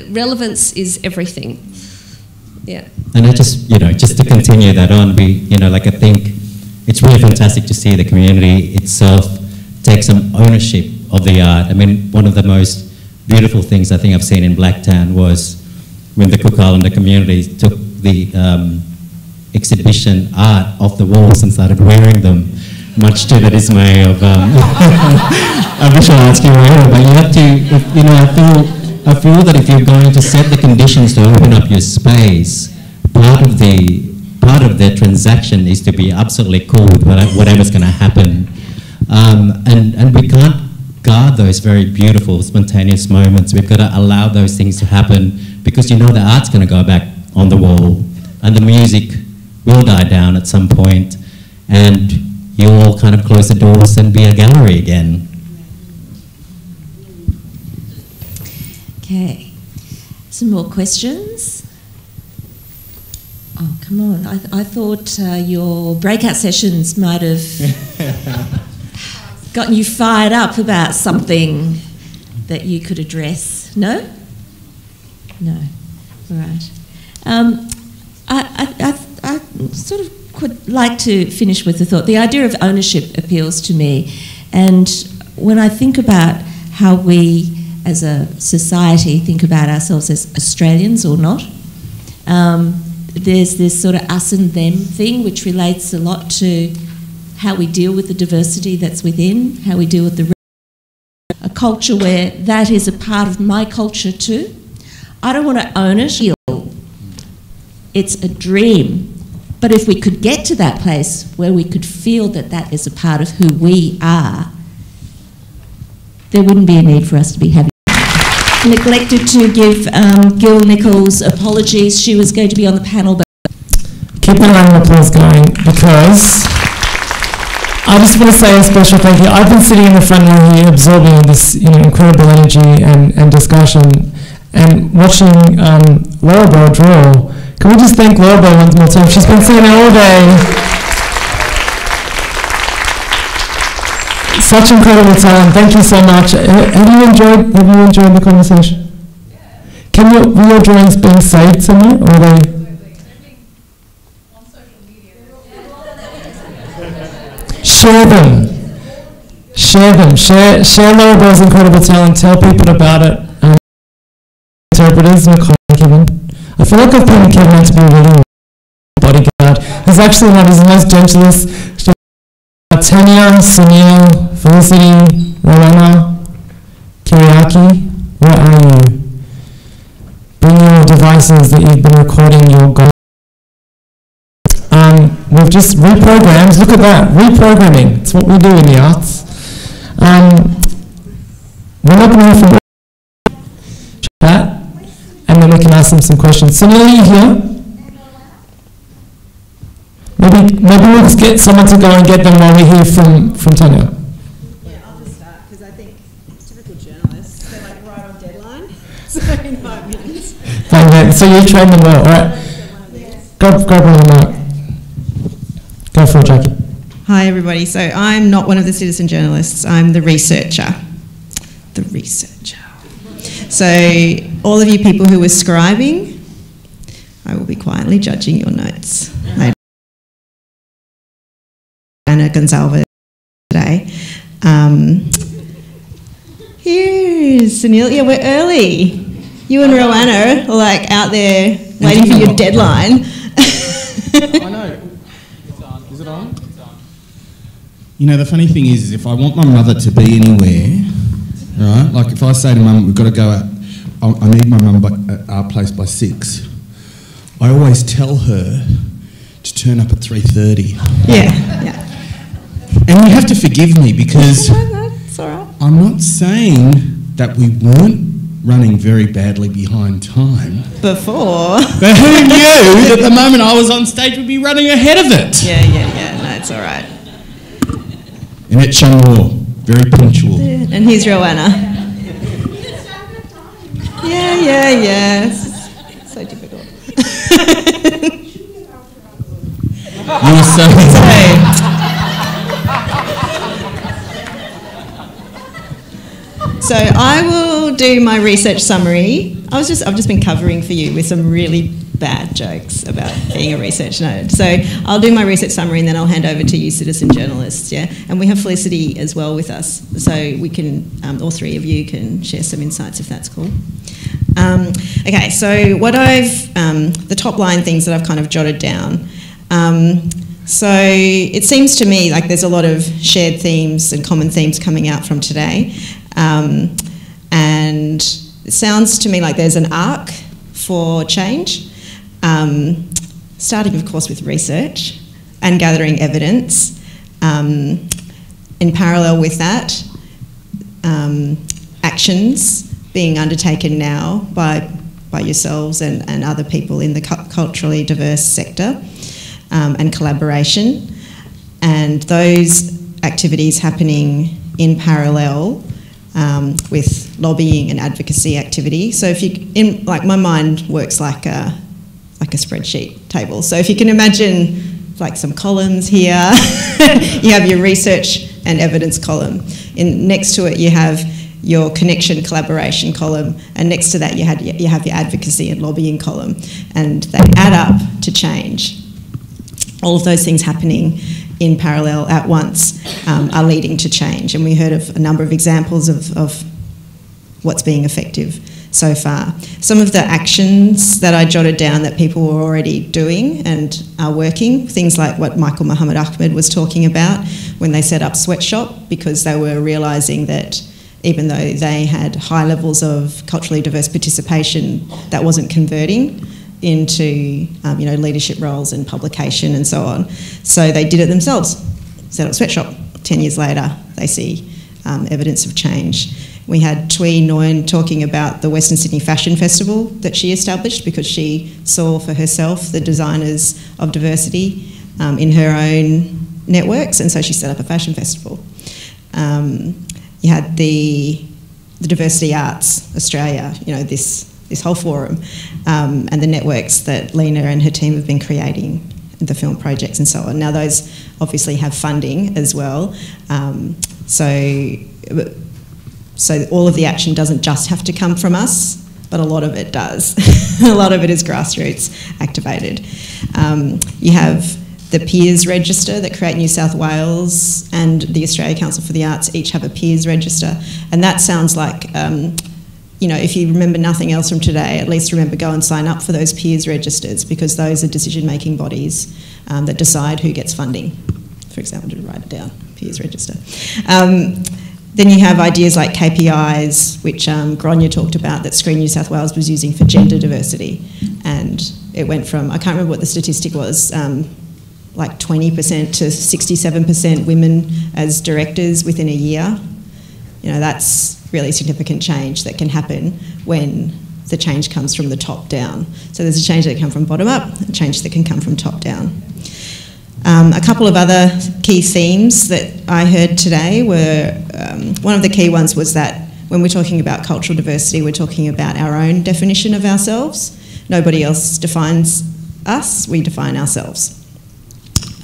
relevance is everything. Yeah. And I just to continue that on, I think it's really fantastic to see the community itself take some ownership of the art. I mean, one of the most beautiful things I think I've seen in Blacktown was when the Cook Islander community took the exhibition art off the walls and started wearing them, much to the dismay of visual arts curator. But you have to, I feel that if you're going to set the conditions to open up your space, part of the transaction is to be absolutely cool with whatever's going to happen, and we can't guard those very beautiful, spontaneous moments. We've got to allow those things to happen, because the art's going to go back on the wall, and the music will die down at some point, and you'll kind of close the doors and be a gallery again. Okay, some more questions? Oh, come on. I thought your breakout sessions might have gotten you fired up about something that you could address. No? No. All right. I sort of could like to finish with the thought. The idea of ownership appeals to me, and when I think about how we as a society think about ourselves as Australians or not, there's this sort of us and them thing which relates a lot to how we deal with the diversity that's within, how we deal with a culture where that is a part of my culture too. I don't want to own it. It's a dream. But if we could get to that place where we could feel that that is a part of who we are, there wouldn't be a need for us to be having. Neglected to give Gil Nichols apologies. She was going to be on the panel, but keep the round of applause going, because I just want to say a special thank you. I've been sitting in the front row here absorbing this incredible energy and discussion, and watching Laura Bell draw. Can we just thank Laura Bell one more time? She's been sitting there all day. Such incredible talent. Thank you so much. Have you enjoyed the conversation? Yeah. Were your drawings being saved somewhere, or are they? On social media. Share them. Share them. Share Laura Bell's incredible talent. Tell people about it. Interpreters, Nicole and Kevin. I feel like I've painted Kevin out to be a really bodyguard. He's actually one of his most gentlest. Tanya, Sunil, Felicity, Rowena, Kiriaki, where are you? Bring your devices that you've been recording your goals. We've just reprogrammed. Look at that, reprogramming. It's what we do in the arts. We're not going to hear from chat, and then we can ask them some questions. Sunil, are you here? Maybe we'll just get someone to go and get them while we hear from Tanya. Yeah, I'll just start because I think typical journalists, they're like right on deadline. So in 5 minutes. So you train them well, all right? Grab one of them out. Go for it, Jackie. Hi everybody. So I'm not one of the citizen journalists. I'm the researcher. The researcher. So all of you people who are scribing, I will be quietly judging your notes. Anna Gonzalez today. Here's Sunil. Yeah, we're early. You and Roanna are like out there waiting for your deadline. I know. Is it on? It's on. You know, the funny thing is if I want my mother to be anywhere, right, like if I say to Mum, we've got to go out, I need my mum at our place by 6, I always tell her to turn up at 3:30. Yeah. And you have to forgive me because It's all right. I'm not saying that we weren't running very badly behind time. Before. But who knew that the moment I was on stage we'd be running ahead of it? Yeah. No, it's all right. Annette Chamor, very punctual. And here's Roanna. Yeah. So difficult. You were so... So I will do my research summary. I've just been covering for you with some really bad jokes about being a research nerd. So I'll do my research summary and then I'll hand over to you citizen journalists, yeah? And we have Felicity as well with us, so we can, all three of you can share some insights if that's cool. Okay, so what the top line things that I've kind of jotted down. So it seems to me like there's a lot of shared themes and common themes coming out from today. And it sounds to me like there's an arc for change, starting of course with research and gathering evidence. In parallel with that, actions being undertaken now by yourselves and other people in the culturally diverse sector, and collaboration, and those activities happening in parallel with lobbying and advocacy activity. So if you, my mind works like a spreadsheet table. So if you can imagine like some columns here, you have your research and evidence column. Next to it you have your connection collaboration column, and next to that you have your advocacy and lobbying column, and they add up to change. All of those things happening in parallel at once are leading to change, and we heard of a number of examples of what's being effective so far. Some of the actions that I jotted down that people were already doing and are working, things like what Michael Muhammad Ahmed was talking about when they set up Sweatshop, because they were realising that even though they had high levels of culturally diverse participation, that wasn't converting into leadership roles and publication and so on. So they did it themselves, set up Sweatshop. 10 years later, they see evidence of change. We had Tui Nguyen talking about the Western Sydney Fashion Festival that she established because she saw for herself the designers of diversity in her own networks, and so she set up a fashion festival. You had the Diversity Arts Australia, this whole forum, and the networks that Lena and her team have been creating, the film projects and so on. Now those obviously have funding as well, so all of the action doesn't just have to come from us, but a lot of it does. A lot of it is grassroots activated. You have the peers register that Create New South Wales and the Australia Council for the Arts each have a peers register, and that sounds like if you remember nothing else from today, at least remember go and sign up for those peers registers, because those are decision-making bodies that decide who gets funding. For example, to write it down, peers register. Then you have ideas like KPIs, which Gronya talked about, that Screen New South Wales was using for gender diversity, and it went from, I can't remember what the statistic was, like 20% to 67% women as directors within a year. That's really significant change that can happen when the change comes from the top down. So there's a change that can come from bottom up, a change that can come from top down. A couple of other key themes that I heard today were, one of the key ones was that when we're talking about cultural diversity, we're talking about our own definition of ourselves. Nobody else defines us, we define ourselves.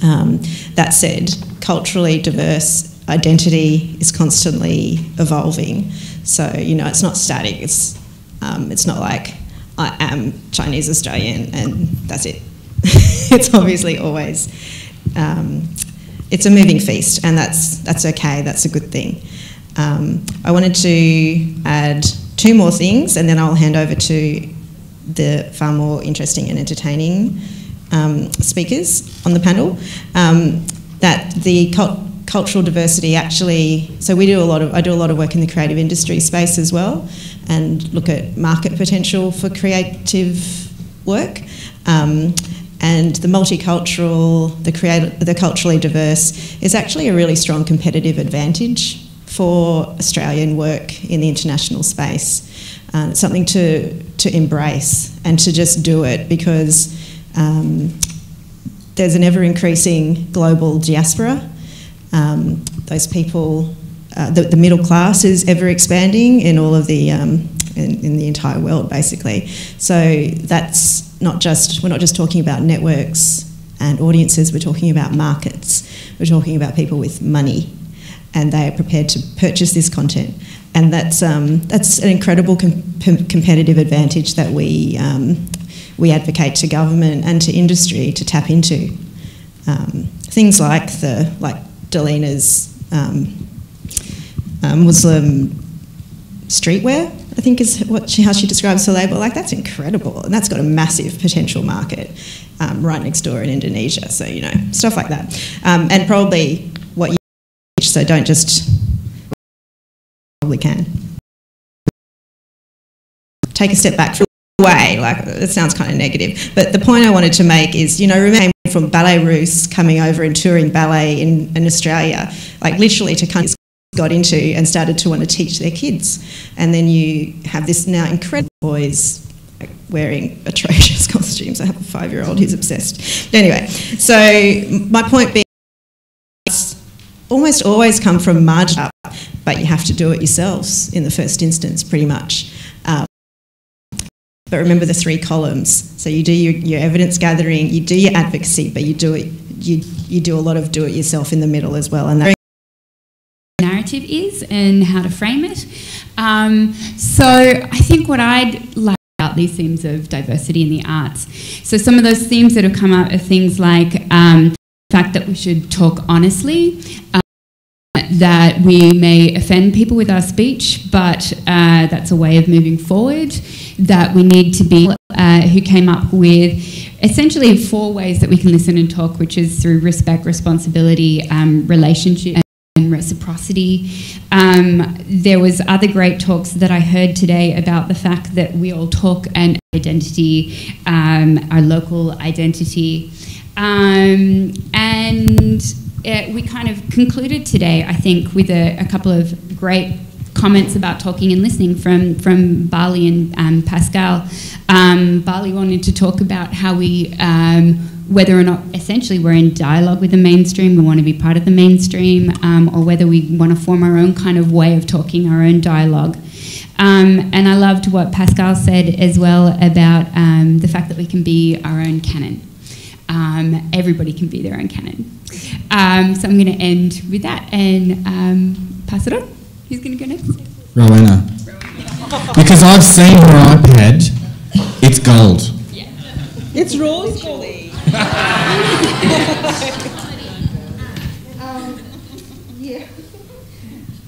That said, culturally diverse identity is constantly evolving. So, you know, it's not static, it's not like I am Chinese Australian and that's it. It's obviously always, it's a moving feast, and that's okay, that's a good thing. I wanted to add two more things, and then I'll hand over to the far more interesting and entertaining speakers on the panel. That the cultural diversity actually, so I do a lot of work in the creative industry space as well, and look at market potential for creative work. And the multicultural, the culturally diverse is actually a really strong competitive advantage for Australian work in the international space. It's something to embrace and to just do it, because there's an ever-increasing global diaspora. Those people, the middle class is ever expanding in all of the, in the entire world, basically. So that's not just, we're not just talking about networks and audiences, we're talking about markets. We're talking about people with money, and they are prepared to purchase this content. And that's an incredible competitive advantage that we advocate to government and to industry to tap into. Things like Delina's Muslim streetwear, I think is how she describes her label. Like, that's incredible, and that's got a massive potential market right next door in Indonesia. So, you know, stuff like that, and probably what you teach. So don't just probably can take a step back from the way. Like, it sounds kind of negative, but the point I wanted to make is, you know, remember from Ballet Russe coming over and touring ballet in Australia, like literally to countries got into and started to want to teach their kids. And then you have this now incredible boys like, wearing atrocious costumes. I have a 5-year-old who's obsessed. Anyway, so my point being, it's almost always come from margin up, but you have to do it yourselves in the first instance, pretty much. But remember the 3 columns. So you do your evidence gathering, you do your advocacy, but you do it. You do a lot of do it yourself in the middle as well. And that narrative is and how to frame it. So I think what I'd like about these themes of diversity in the arts. So some of those themes that have come up are things like the fact that we should talk honestly. That we may offend people with our speech, but that's a way of moving forward. That we need to be who came up with essentially 4 ways that we can listen and talk, which is through respect, responsibility, relationship, and reciprocity. There was other great talks that I heard today about the fact that we all talk and identity, our local identity, and we kind of concluded today, I think, with a couple of great comments about talking and listening from Bali and Pascal. Bali wanted to talk about how we, whether or not essentially we're in dialogue with the mainstream, we want to be part of the mainstream, or whether we want to form our own kind of way of talking, our own dialogue. And I loved what Pascal said as well about the fact that we can be our own canon. Everybody can be their own canon. So I'm going to end with that and pass it on. Who's going to go next? Rowena. Because I've seen her iPad, it's gold. Yeah. It's rose gold. Yeah.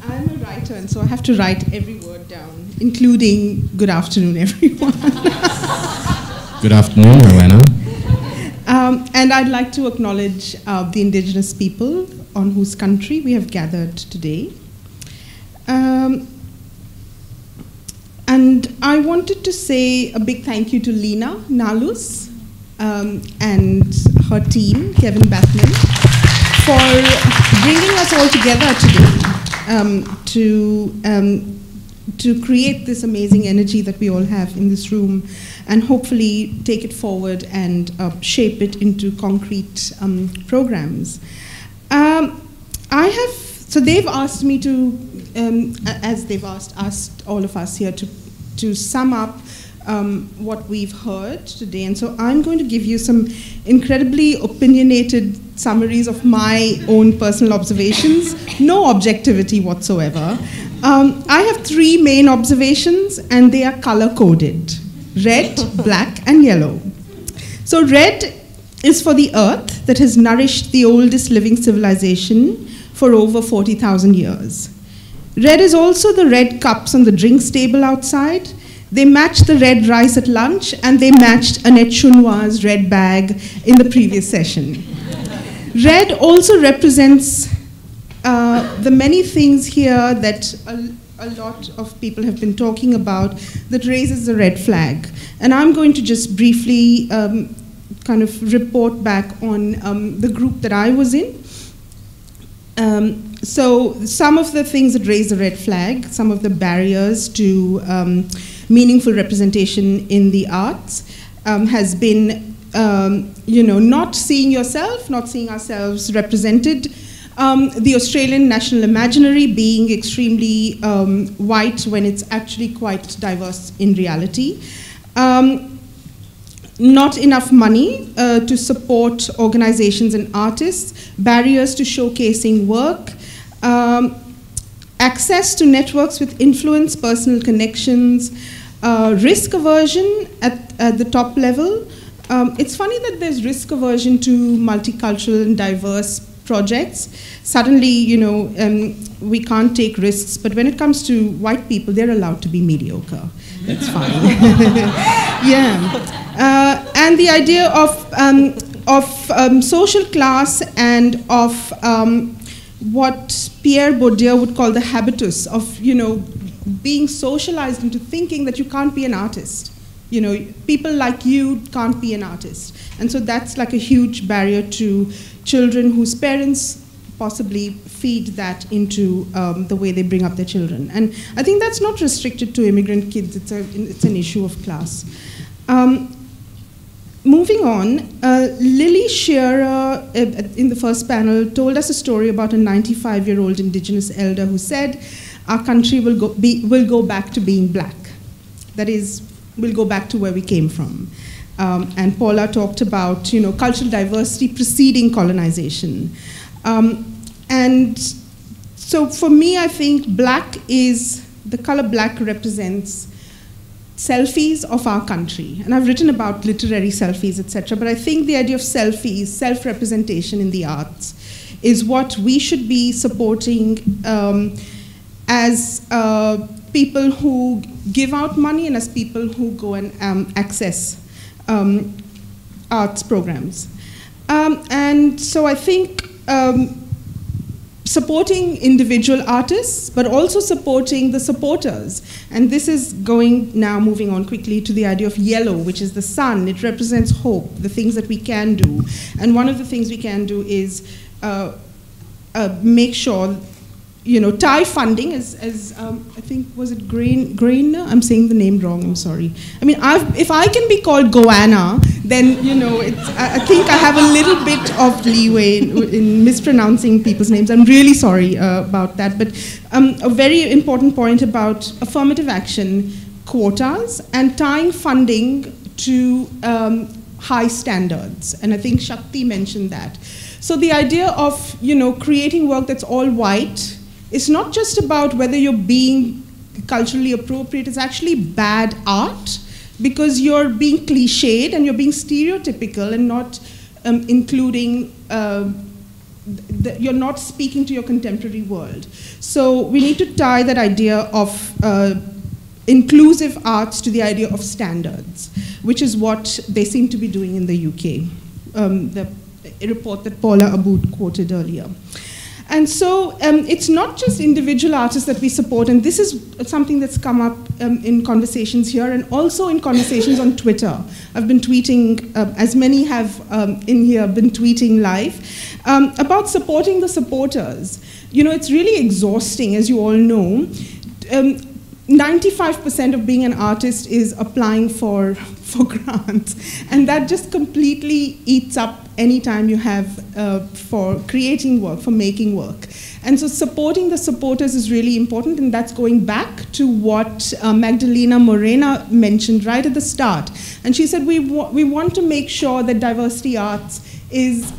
I'm a writer, and so I have to write every word down, including good afternoon, everyone. Good afternoon, Rowena. And I'd like to acknowledge the Indigenous people on whose country we have gathered today. And I wanted to say a big thank you to Lena Nalus and her team, Kevin Bathman, for bringing us all together today to create this amazing energy that we all have in this room, and hopefully take it forward and shape it into concrete programs. So they've asked me to, as they've asked all of us here to sum up what we've heard today. And so I'm going to give you some incredibly opinionated summaries of my own personal observations, no objectivity whatsoever. I have three main observations, and they are color-coded: red, black, and yellow. So red is for the earth that has nourished the oldest living civilization for over 40,000 years. Red is also the red cups on the drinks table outside. They match the red rice at lunch, and they matched Annette Chounoir's red bag in the previous session. Red also represents the many things here that a lot of people have been talking about that raises the red flag. And I'm going to just briefly kind of report back on the group that I was in. So some of the things that raise the red flag, some of the barriers to meaningful representation in the arts has been, not seeing yourself, not seeing ourselves represented. The Australian national imaginary being extremely white when it's actually quite diverse in reality. Not enough money to support organizations and artists, barriers to showcasing work, access to networks with influence, personal connections, risk aversion at the top level. It's funny that there's risk aversion to multicultural and diverse projects. Suddenly, we can't take risks, but when it comes to white people, they're allowed to be mediocre. That's fine. Yeah. And the idea of social class and of what Pierre Bourdieu would call the habitus of, being socialized into thinking that you can't be an artist. People like you can't be an artist. And so that's like a huge barrier to children whose parents possibly feed that into the way they bring up their children. And I think that's not restricted to immigrant kids, it's an issue of class. Moving on, Lily Shearer in the first panel told us a story about a 95-year-old indigenous elder who said, our country will go back to being black. That is, we'll go back to where we came from. And Paula talked about, cultural diversity preceding colonization. And so for me, I think the color black represents selfies of our country. And I've written about literary selfies, etc. But I think the idea of selfies, self-representation in the arts, is what we should be supporting as people who give out money and as people who go and access arts programs. And so I think supporting individual artists, but also supporting the supporters. And this is moving on quickly to the idea of yellow, which is the sun. It represents hope, the things that we can do. And one of the things we can do is make sure, tie funding, as I think, was it Grainer? I'm saying the name wrong, I'm sorry. I mean, if I can be called Goanna, then, I think I have a little bit of leeway in mispronouncing people's names. I'm really sorry about that. But a very important point about affirmative action, quotas, and tying funding to high standards. And I think Shakti mentioned that. So the idea of, creating work that's all white, it's not just about whether you're being culturally appropriate, it's actually bad art because you're being cliched and you're being stereotypical and not including, you're not speaking to your contemporary world. So we need to tie that idea of inclusive arts to the idea of standards, which is what they seem to be doing in the UK, the report that Paula Aboud quoted earlier. And so it's not just individual artists that we support, and this is something that's come up in conversations here and also in conversations on Twitter. I've been tweeting, as many have in here been tweeting live, about supporting the supporters. It's really exhausting, as you all know. 95% of being an artist is applying for grants, and that just completely eats up any time you have for creating work, for making work. And so supporting the supporters is really important, and that's going back to what Magdalena Morena mentioned right at the start. And she said we want to make sure that diversity arts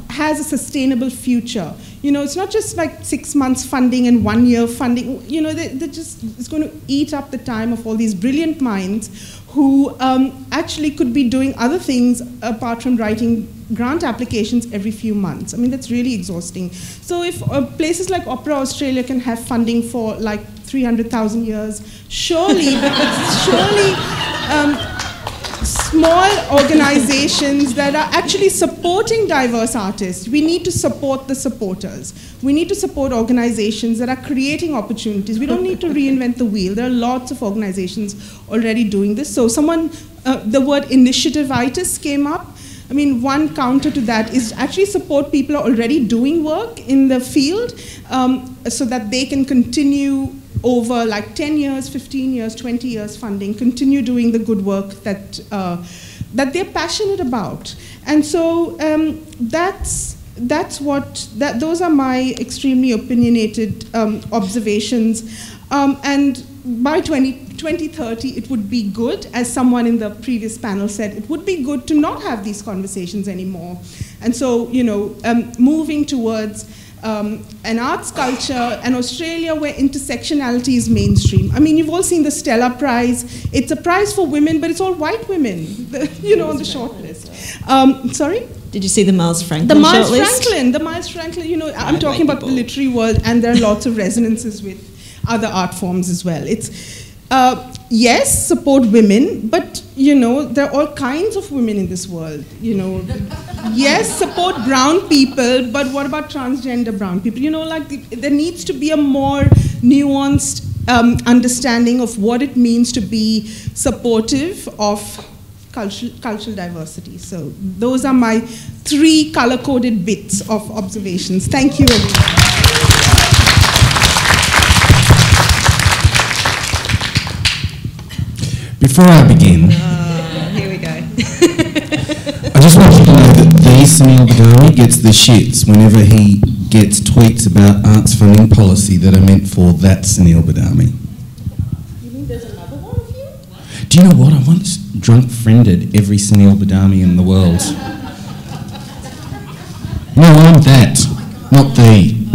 has a sustainable future. You know, it's not just like 6 months funding and 1 year funding. You know, it's going to eat up the time of all these brilliant minds who actually could be doing other things apart from writing grant applications every few months. I mean, that's really exhausting. So if places like Opera Australia can have funding for like 300,000 years, surely, small organizations that are actually supporting diverse artists. We need to support the supporters. We need to support organizations that are creating opportunities. We don't need to reinvent the wheel. There are lots of organizations already doing this. So the word initiative-itis came up. I mean, one counter to that is actually support people who are already doing work in the field so that they can continue over like 10 years, 15 years, 20 years funding, continue doing the good work that they're passionate about. And so those are my extremely opinionated observations. And by 2030, it would be good, as someone in the previous panel said, it would be good to not have these conversations anymore. And so, you know, moving towards an arts culture, and Australia where intersectionality is mainstream. I mean, you've all seen the Stella Prize. It's a prize for women, but it's all white women, you know, on the short list. Sorry? Did you see the Miles Franklin The Miles shortlist? Franklin, you know, I'm talking about the literary world, and there are lots of resonances with other art forms as well. It's, yes, support women, but, you know, there are all kinds of women in this world, you know. Yes, support brown people, but what about transgender brown people? You know, like, there needs to be a more nuanced understanding of what it means to be supportive of cultural diversity. So those are my 3 color-coded bits of observations. Thank you, everyone. Before I begin, here we go. I just want you to know that Sunil Badami gets the shits whenever he gets tweets about arts funding policy that are meant for that Sunil Badami. You mean there's another one of you? Do you know what? I once drunk-friended every Sunil Badami in the world. No, I'm that, not thee.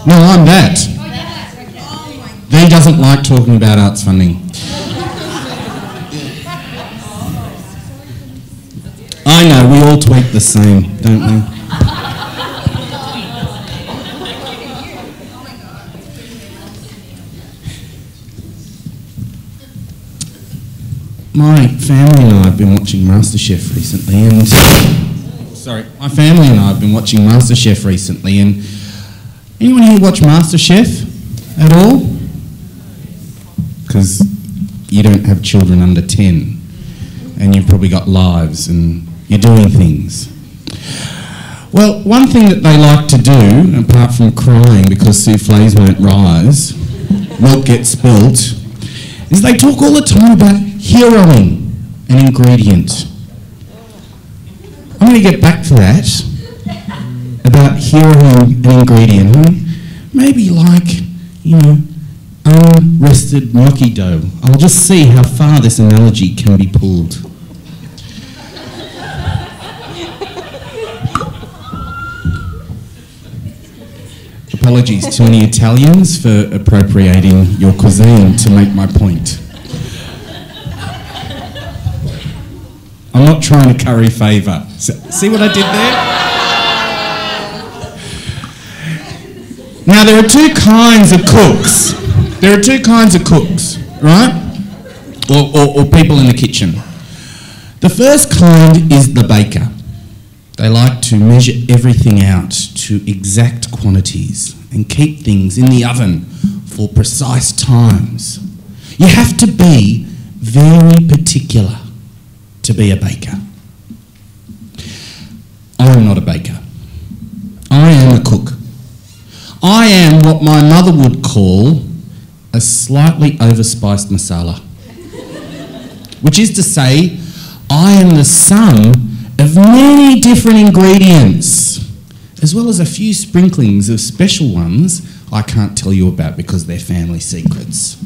No, I'm that. Thee doesn't like talking about arts funding. I know, we all tweet the same, don't we? My family and I have been watching MasterChef recently, and anyone here watch MasterChef at all? Because you don't have children under 10, and you've probably got lives and you're doing things. Well, one thing that they like to do, apart from crying because soufflés won't rise, milk gets spilt, is they talk all the time about heroing an ingredient. I'm going to get back to that, about heroing an ingredient. Maybe like, you know, unrested gnocchi dough. I'll just see how far this analogy can be pulled. Apologies to any Italians for appropriating your cuisine to make my point. I'm not trying to curry favour. See what I did there? Now, there are 2 kinds of cooks. There are 2 kinds of cooks, right? Or people in the kitchen. The first kind is the baker. They like to measure everything out to exact quantities and keep things in the oven for precise times. You have to be very particular to be a baker. I'm not a baker. I am a cook. I am what my mother would call a slightly overspiced masala. Which is to say, I am the sum of many different ingredients, as well as a few sprinklings of special ones I can't tell you about because they're family secrets.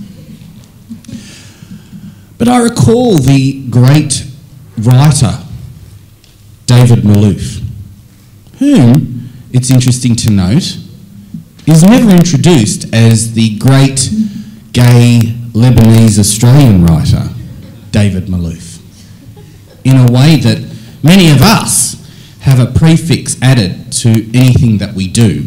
But I recall the great writer, David Malouf, whom, it's interesting to note, is never introduced as the great gay Lebanese Australian writer, David Malouf, in a way that many of us have a prefix added to anything that we do,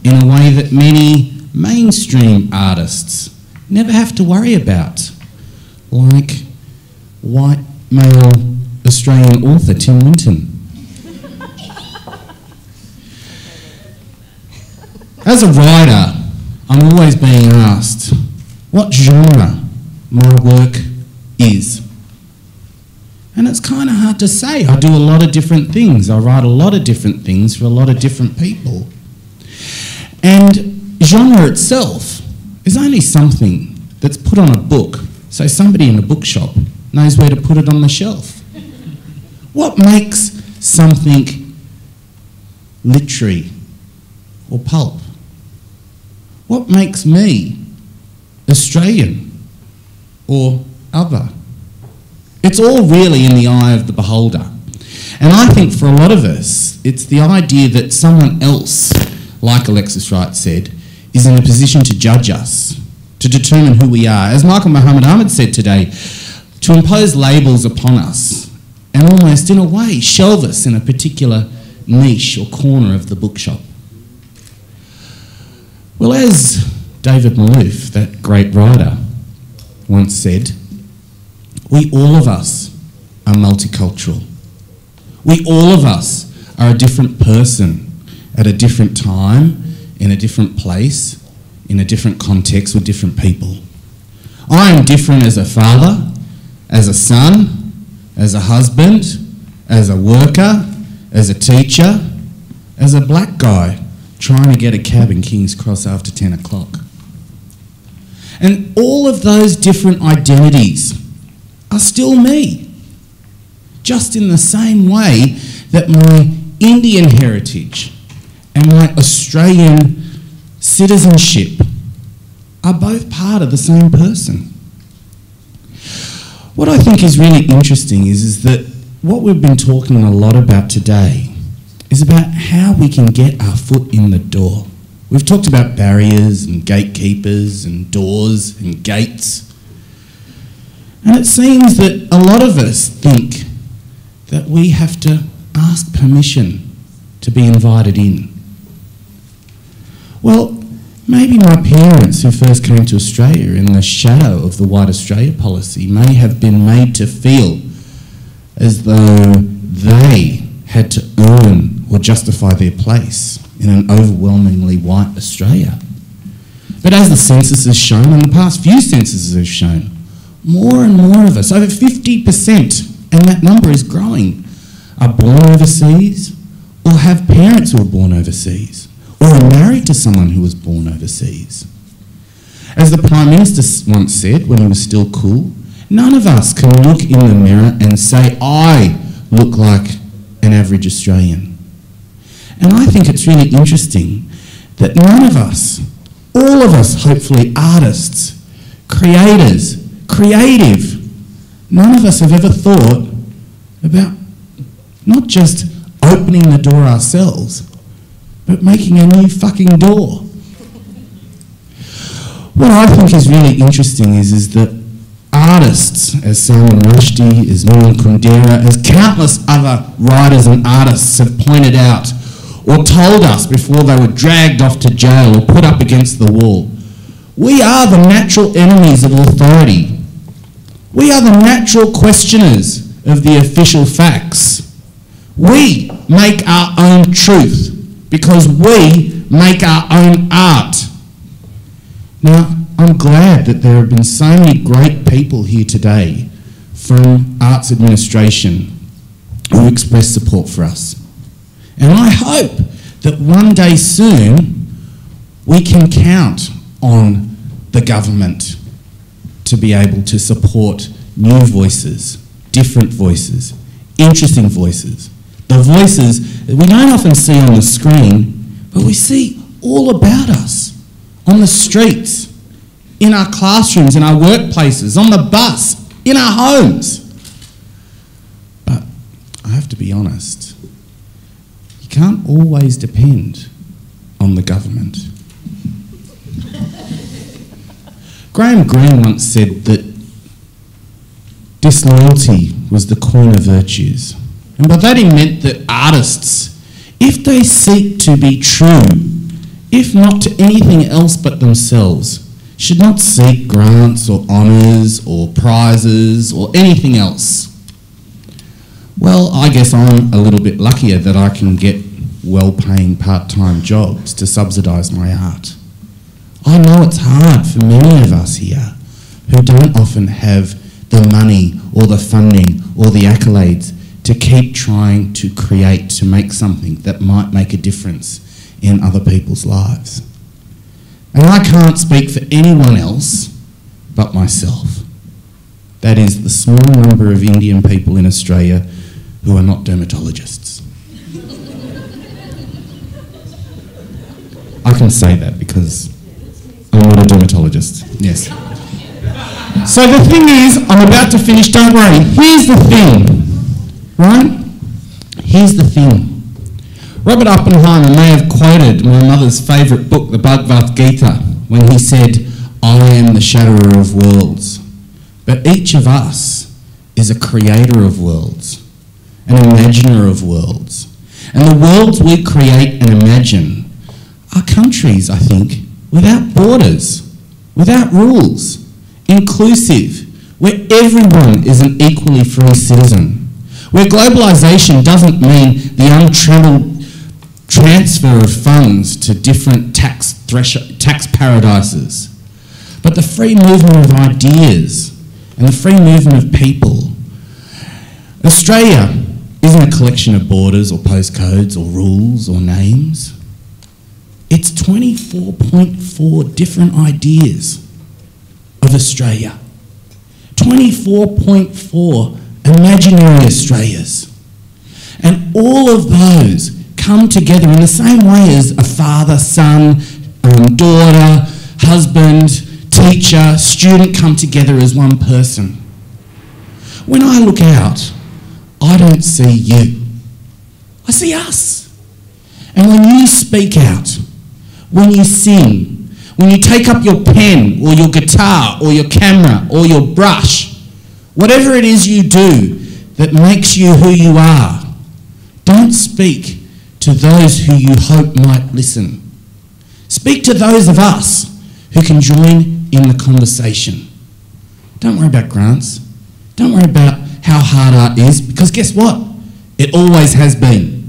in a way that many mainstream artists never have to worry about, like white male Australian author Tim Winton. As a writer, I'm always being asked what genre my work is. And it's kind of hard to say. I do a lot of different things. I write a lot of different things for a lot of different people. And genre itself is only something that's put on a book, so somebody in a bookshop knows where to put it on the shelf. What makes something literary or pulp? What makes me Australian or other? It's all really in the eye of the beholder. And I think for a lot of us, it's the idea that someone else, like Alexis Wright said, is in a position to judge us, to determine who we are. As Michael Muhammad Ahmed said today, to impose labels upon us and almost, in a way, shelve us in a particular niche or corner of the bookshop. Well, as David Malouf, that great writer, once said, we all of us are multicultural. We all of us are a different person at a different time, in a different place, in a different context with different people. I am different as a father, as a son, as a husband, as a worker, as a teacher, as a black guy trying to get a cab in King's Cross after 10 o'clock. And all of those different identities are still me, just in the same way that my Indian heritage and my Australian citizenship are both part of the same person. What I think is really interesting is that what we've been talking a lot about today is about how we can get our foot in the door. We've talked about barriers and gatekeepers and doors and gates. And it seems that a lot of us think that we have to ask permission to be invited in. Well, maybe my parents who first came to Australia in the shadow of the White Australia policy may have been made to feel as though they had to earn or justify their place in an overwhelmingly white Australia. But as the census has shown, and the past few censuses have shown, more and more of us, over 50%, and that number is growing, are born overseas or have parents who are born overseas or are married to someone who was born overseas. As the Prime Minister once said when he was still cool, none of us can look in the mirror and say, I look like an average Australian. And I think it's really interesting that none of us, all of us, hopefully artists, creators, creative, none of us have ever thought about not just opening the door ourselves, but making a new fucking door. What I think is really interesting is that artists, as Salman Rushdie, as Milan Kundera, as countless other writers and artists have pointed out or told us before they were dragged off to jail or put up against the wall, we are the natural enemies of authority. We are the natural questioners of the official facts. We make our own truth because we make our own art. Now, I'm glad that there have been so many great people here today from Arts Administration who express support for us. And I hope that one day soon we can count on the government to be able to support new voices, different voices, interesting voices. The voices that we don't often see on the screen, but we see all about us, on the streets, in our classrooms, in our workplaces, on the bus, in our homes. But I have to be honest, you can't always depend on the government. Graham Greene once said that disloyalty was the queen of virtues. And by that he meant that artists, if they seek to be true, if not to anything else but themselves, should not seek grants or honours or prizes or anything else. Well, I guess I'm a little bit luckier that I can get well-paying part-time jobs to subsidise my art. I know it's hard for many of us here who don't often have the money or the funding or the accolades to keep trying to create, to make something that might make a difference in other people's lives. And I can't speak for anyone else but myself. That is the small number of Indian people in Australia who are not dermatologists. I can say that because I'm not a dermatologist, yes. So the thing is, I'm about to finish, don't worry. Here's the thing, right? Here's the thing. Robert Oppenheimer may have quoted my mother's favourite book, the Bhagavad Gita, when he said, "I am the shatterer of worlds." But each of us is a creator of worlds, an imaginer of worlds. And the worlds we create and imagine are countries, I think, without borders, without rules, inclusive, where everyone is an equally free citizen, where globalisation doesn't mean the untrammeled transfer of funds to different tax paradises, but the free movement of ideas and the free movement of people. Australia isn't a collection of borders or postcodes or rules or names. It's 24.4 different ideas of Australia. 24.4 imaginary Australias. And all of those come together in the same way as a father, son, daughter, husband, teacher, student come together as one person. When I look out, I don't see you. I see us. And when you speak out, when you sing, when you take up your pen or your guitar or your camera or your brush, whatever it is you do that makes you who you are, don't speak to those who you hope might listen. Speak to those of us who can join in the conversation. Don't worry about grants. Don't worry about how hard art is, because guess what? It always has been.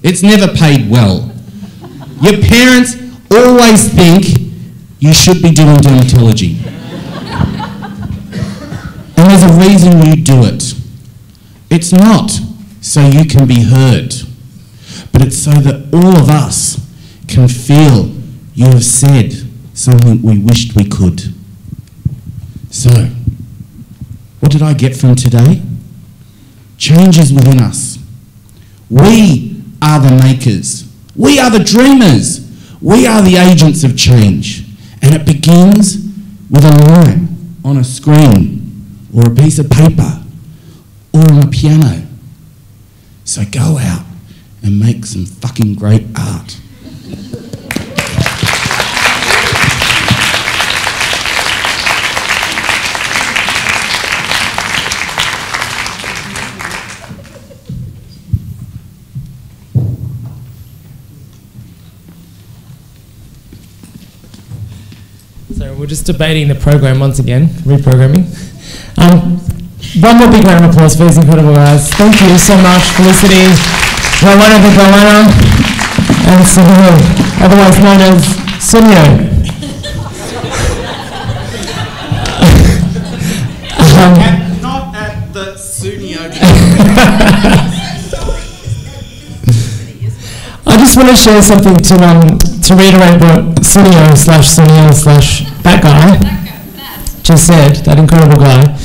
It's never paid well. Your parents always think you should be doing dermatology. And there's a reason you do it. It's not so you can be heard, but it's so that all of us can feel you have said something we wished we could. So, what did I get from today? Change is within us. We are the makers. We are the dreamers. We are the agents of change. And it begins with a line on a screen or a piece of paper or on a piano. So go out and make some fucking great art. So we're just debating the program once again, reprogramming. One more big round of applause for these incredible guys. Thank you so much for listening. Rowana the Gowana and Sunil, otherwise known as Sunyo. Not at the Sunyo. I just want to share something to reiterate what Sunil/Sunil/ that guy, just said, that incredible guy.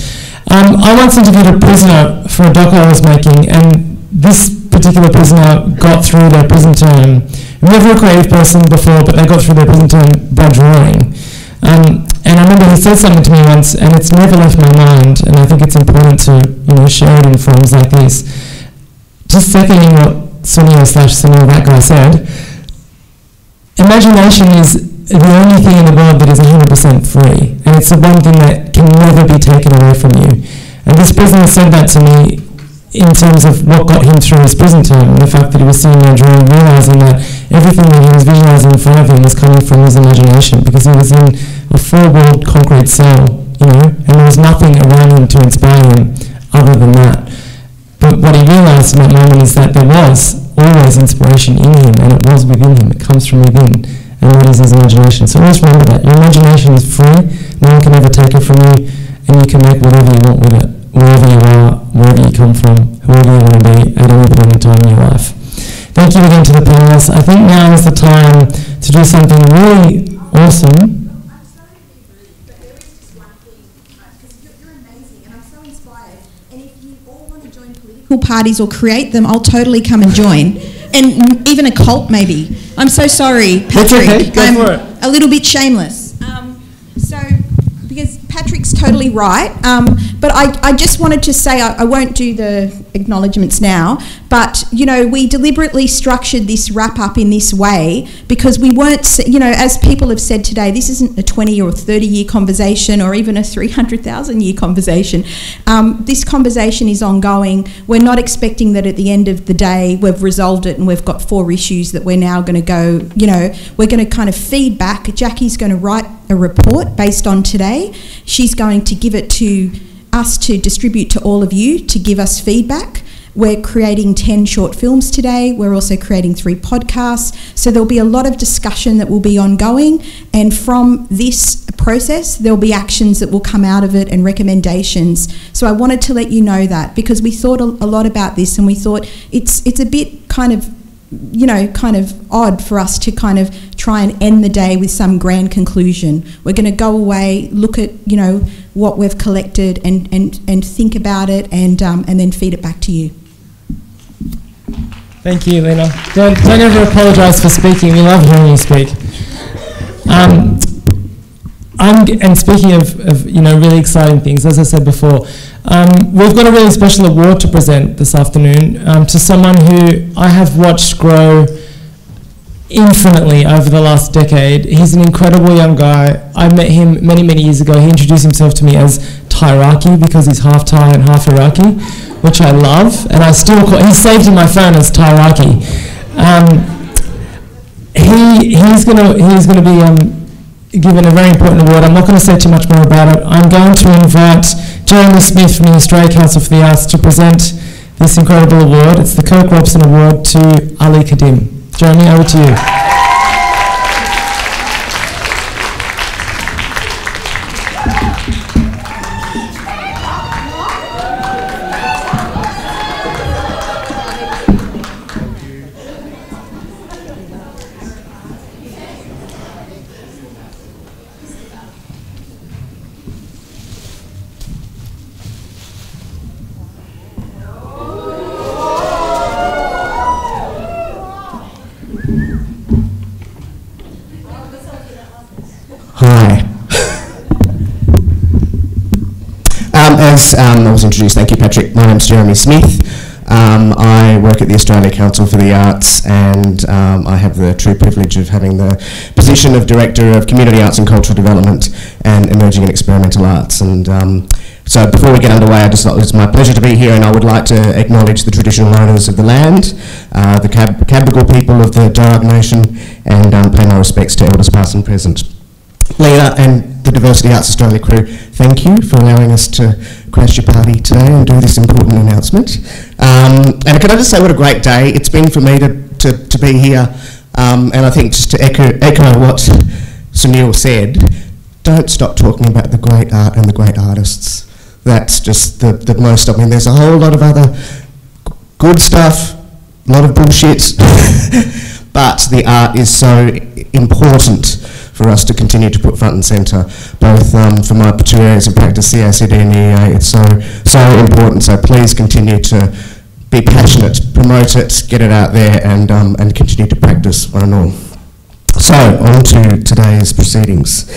I once interviewed a prisoner for a doc I was making, and this particular prisoner got through their prison term, never a creative person before, but they got through their prison term by drawing. And I remember he said something to me once, and it's never left my mind, and I think it's important to share it in forums like this. Just seconding what Sunil that guy said, imagination is the only thing in the world that is 100% free, and it's the one thing that can never be taken away from you. And this prisoner said that to me in terms of what got him through his prison term, and the fact that he was sitting there drawing, realising that everything that he was visualising in front of him was coming from his imagination, because he was in a four-walled concrete cell, and there was nothing around him to inspire him other than that. But what he realised in that moment is that there was always inspiration in him, and it was within him, it comes from within, and that is his imagination. So always remember that. Your imagination is free, no one can ever take it from you, and you can make whatever you want with it, wherever you are, wherever you come from, whoever you want to be at any point in time in your life. Thank you again to the panelists. I think now is the time to do something really awesome. Parties or create them, I'll totally come and join. And even a cult, maybe. I'm so sorry, Patrick. Okay. Go for it. A little bit shameless. Because Patrick's totally right. But I just wanted to say, I won't do the acknowledgements now, but, we deliberately structured this wrap-up in this way because we weren't, as people have said today, this isn't a 20 or 30-year conversation or even a 300,000-year conversation. This conversation is ongoing. We're not expecting that at the end of the day we've resolved it and we've got 4 issues that we're now going to go, we're going to kind of feed back. Jackie's going to write a report based on today. She's going to give it to us to distribute to all of you to give us feedback. We're creating 10 short films today. We're also creating 3 podcasts. So there'll be a lot of discussion that will be ongoing. And from this process, there'll be actions that will come out of it and recommendations. So I wanted to let you know that because we thought a lot about this and we thought it's a bit kind of odd for us to kind of try and end the day with some grand conclusion. We're going to go away, look at, what we've collected and think about it and then feed it back to you. Thank you, Lena. Don't ever apologise for speaking. We love hearing you speak. And speaking of really exciting things, as I said before, we've got a really special award to present this afternoon to someone who I have watched grow infinitely over the last decade. He's an incredible young guy. I met him many, many years ago. He introduced himself to me as Tairaki because he's half Thai and half Iraqi, which I love, and I still call, he's saved in my phone as Tairaki. He's gonna be given a very important award. I'm not going to say too much more about it. I'm going to invite Jeremy Smith from the Australia Council for the Arts to present this incredible award. It's the Kirk Robson Award to Ali Kadim. Jeremy, over to you. As I was introduced, thank you, Patrick. My name's Jeremy Smith. I work at the Australia Council for the Arts, and I have the true privilege of having the position of Director of Community Arts and Cultural Development and Emerging and Experimental Arts. And so before we get underway, I just thought it was my pleasure to be here, and I would like to acknowledge the traditional owners of the land, the Cabral people of the Darug Nation, and pay my respects to elders past and present. Leah and the Diversity Arts Australia crew, thank you for allowing us to crash your party today and do this important announcement. And can I just say what a great day it's been for me to be here, and I think just to echo what Sunil said, don't stop talking about the great art and the great artists. That's just the most, I mean, there's a whole lot of other good stuff, a lot of bullshit, but the art is so important for us to continue to put front and centre, both for my two areas of practice, CACD and EA. It's so important, so please continue to be passionate, promote it, get it out there, and continue to practice one and all. So, on to today's proceedings.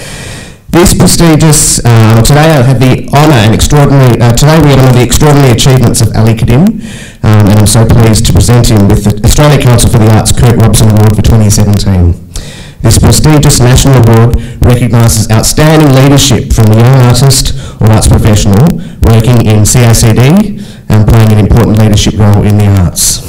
This prestigious, today I have the honour and extraordinary, today we honour the extraordinary achievements of Ali Kadim, and I'm so pleased to present him with the Australia Council for the Arts Kurt Robson Award for 2017. This prestigious national award recognises outstanding leadership from a young artist or arts professional working in CACD and playing an important leadership role in the arts.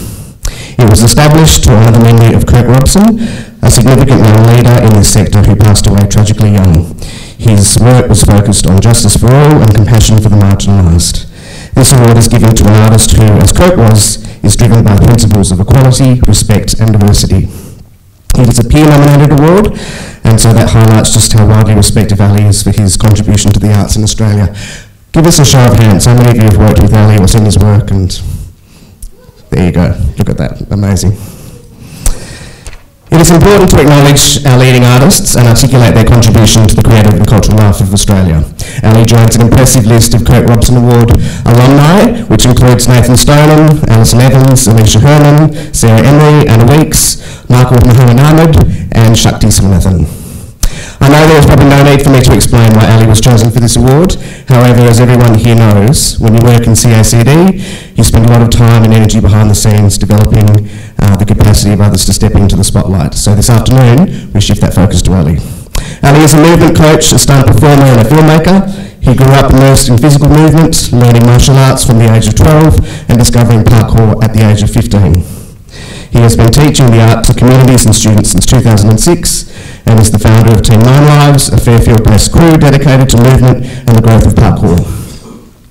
It was established to honour the memory of Kurt Robson, a significant young leader in this sector who passed away tragically young. His work was focused on justice for all and compassion for the marginalised. This award is given to an artist who, as Kurt was, is driven by principles of equality, respect and diversity. It is a peer-nominated award, and so that highlights just how widely respected Ali is for his contribution to the arts in Australia. Give us a show of hands. How many of you have worked with Ali or seen his work? And there you go. Look at that. Amazing. It is important to acknowledge our leading artists and articulate their contribution to the creative and cultural life of Australia. Ali joins an impressive list of Kurt Robson Award alumni, which includes Nathan Stoneham, Alison Evans, Alicia Herman, Sarah Emery, Anna Weeks, Michael Muhammad Ahmed, and Shakti Swaminathan. I know there is probably no need for me to explain why Ali was chosen for this award. However, as everyone here knows, when you work in CACD, you spend a lot of time and energy behind the scenes developing the capacity of others to step into the spotlight. So this afternoon, we shift that focus to Ali. Ali is a movement coach, a stunt performer and a filmmaker. He grew up immersed in physical movement, learning martial arts from the age of 12 and discovering parkour at the age of 15. He has been teaching the art to communities and students since 2006 and is the founder of Team 9 Lives, a Fairfield-based crew dedicated to movement and the growth of parkour.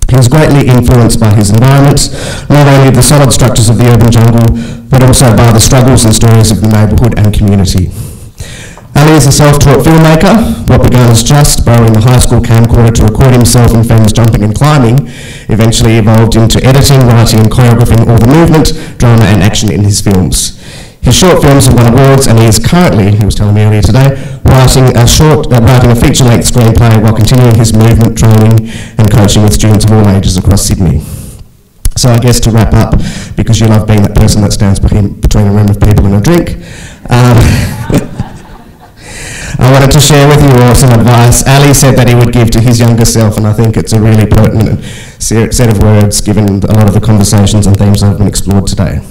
He is greatly influenced by his environment, not only the solid structures of the urban jungle, but also by the struggles and stories of the neighbourhood and community. Ali is a self-taught filmmaker. What began as just borrowing the high school camcorder to record himself and friends jumping and climbing eventually evolved into editing, writing and choreographing all the movement, drama and action in his films. His short films have won awards and he is currently, he was telling me earlier today, writing a feature-length screenplay while continuing his movement training and coaching with students of all ages across Sydney. So I guess to wrap up, because you love being that person that stands between a room of people and a drink, I wanted to share with you all some advice Ali said that he would give to his younger self, and I think it's a really pertinent set of words given a lot of the conversations and themes that have been explored today.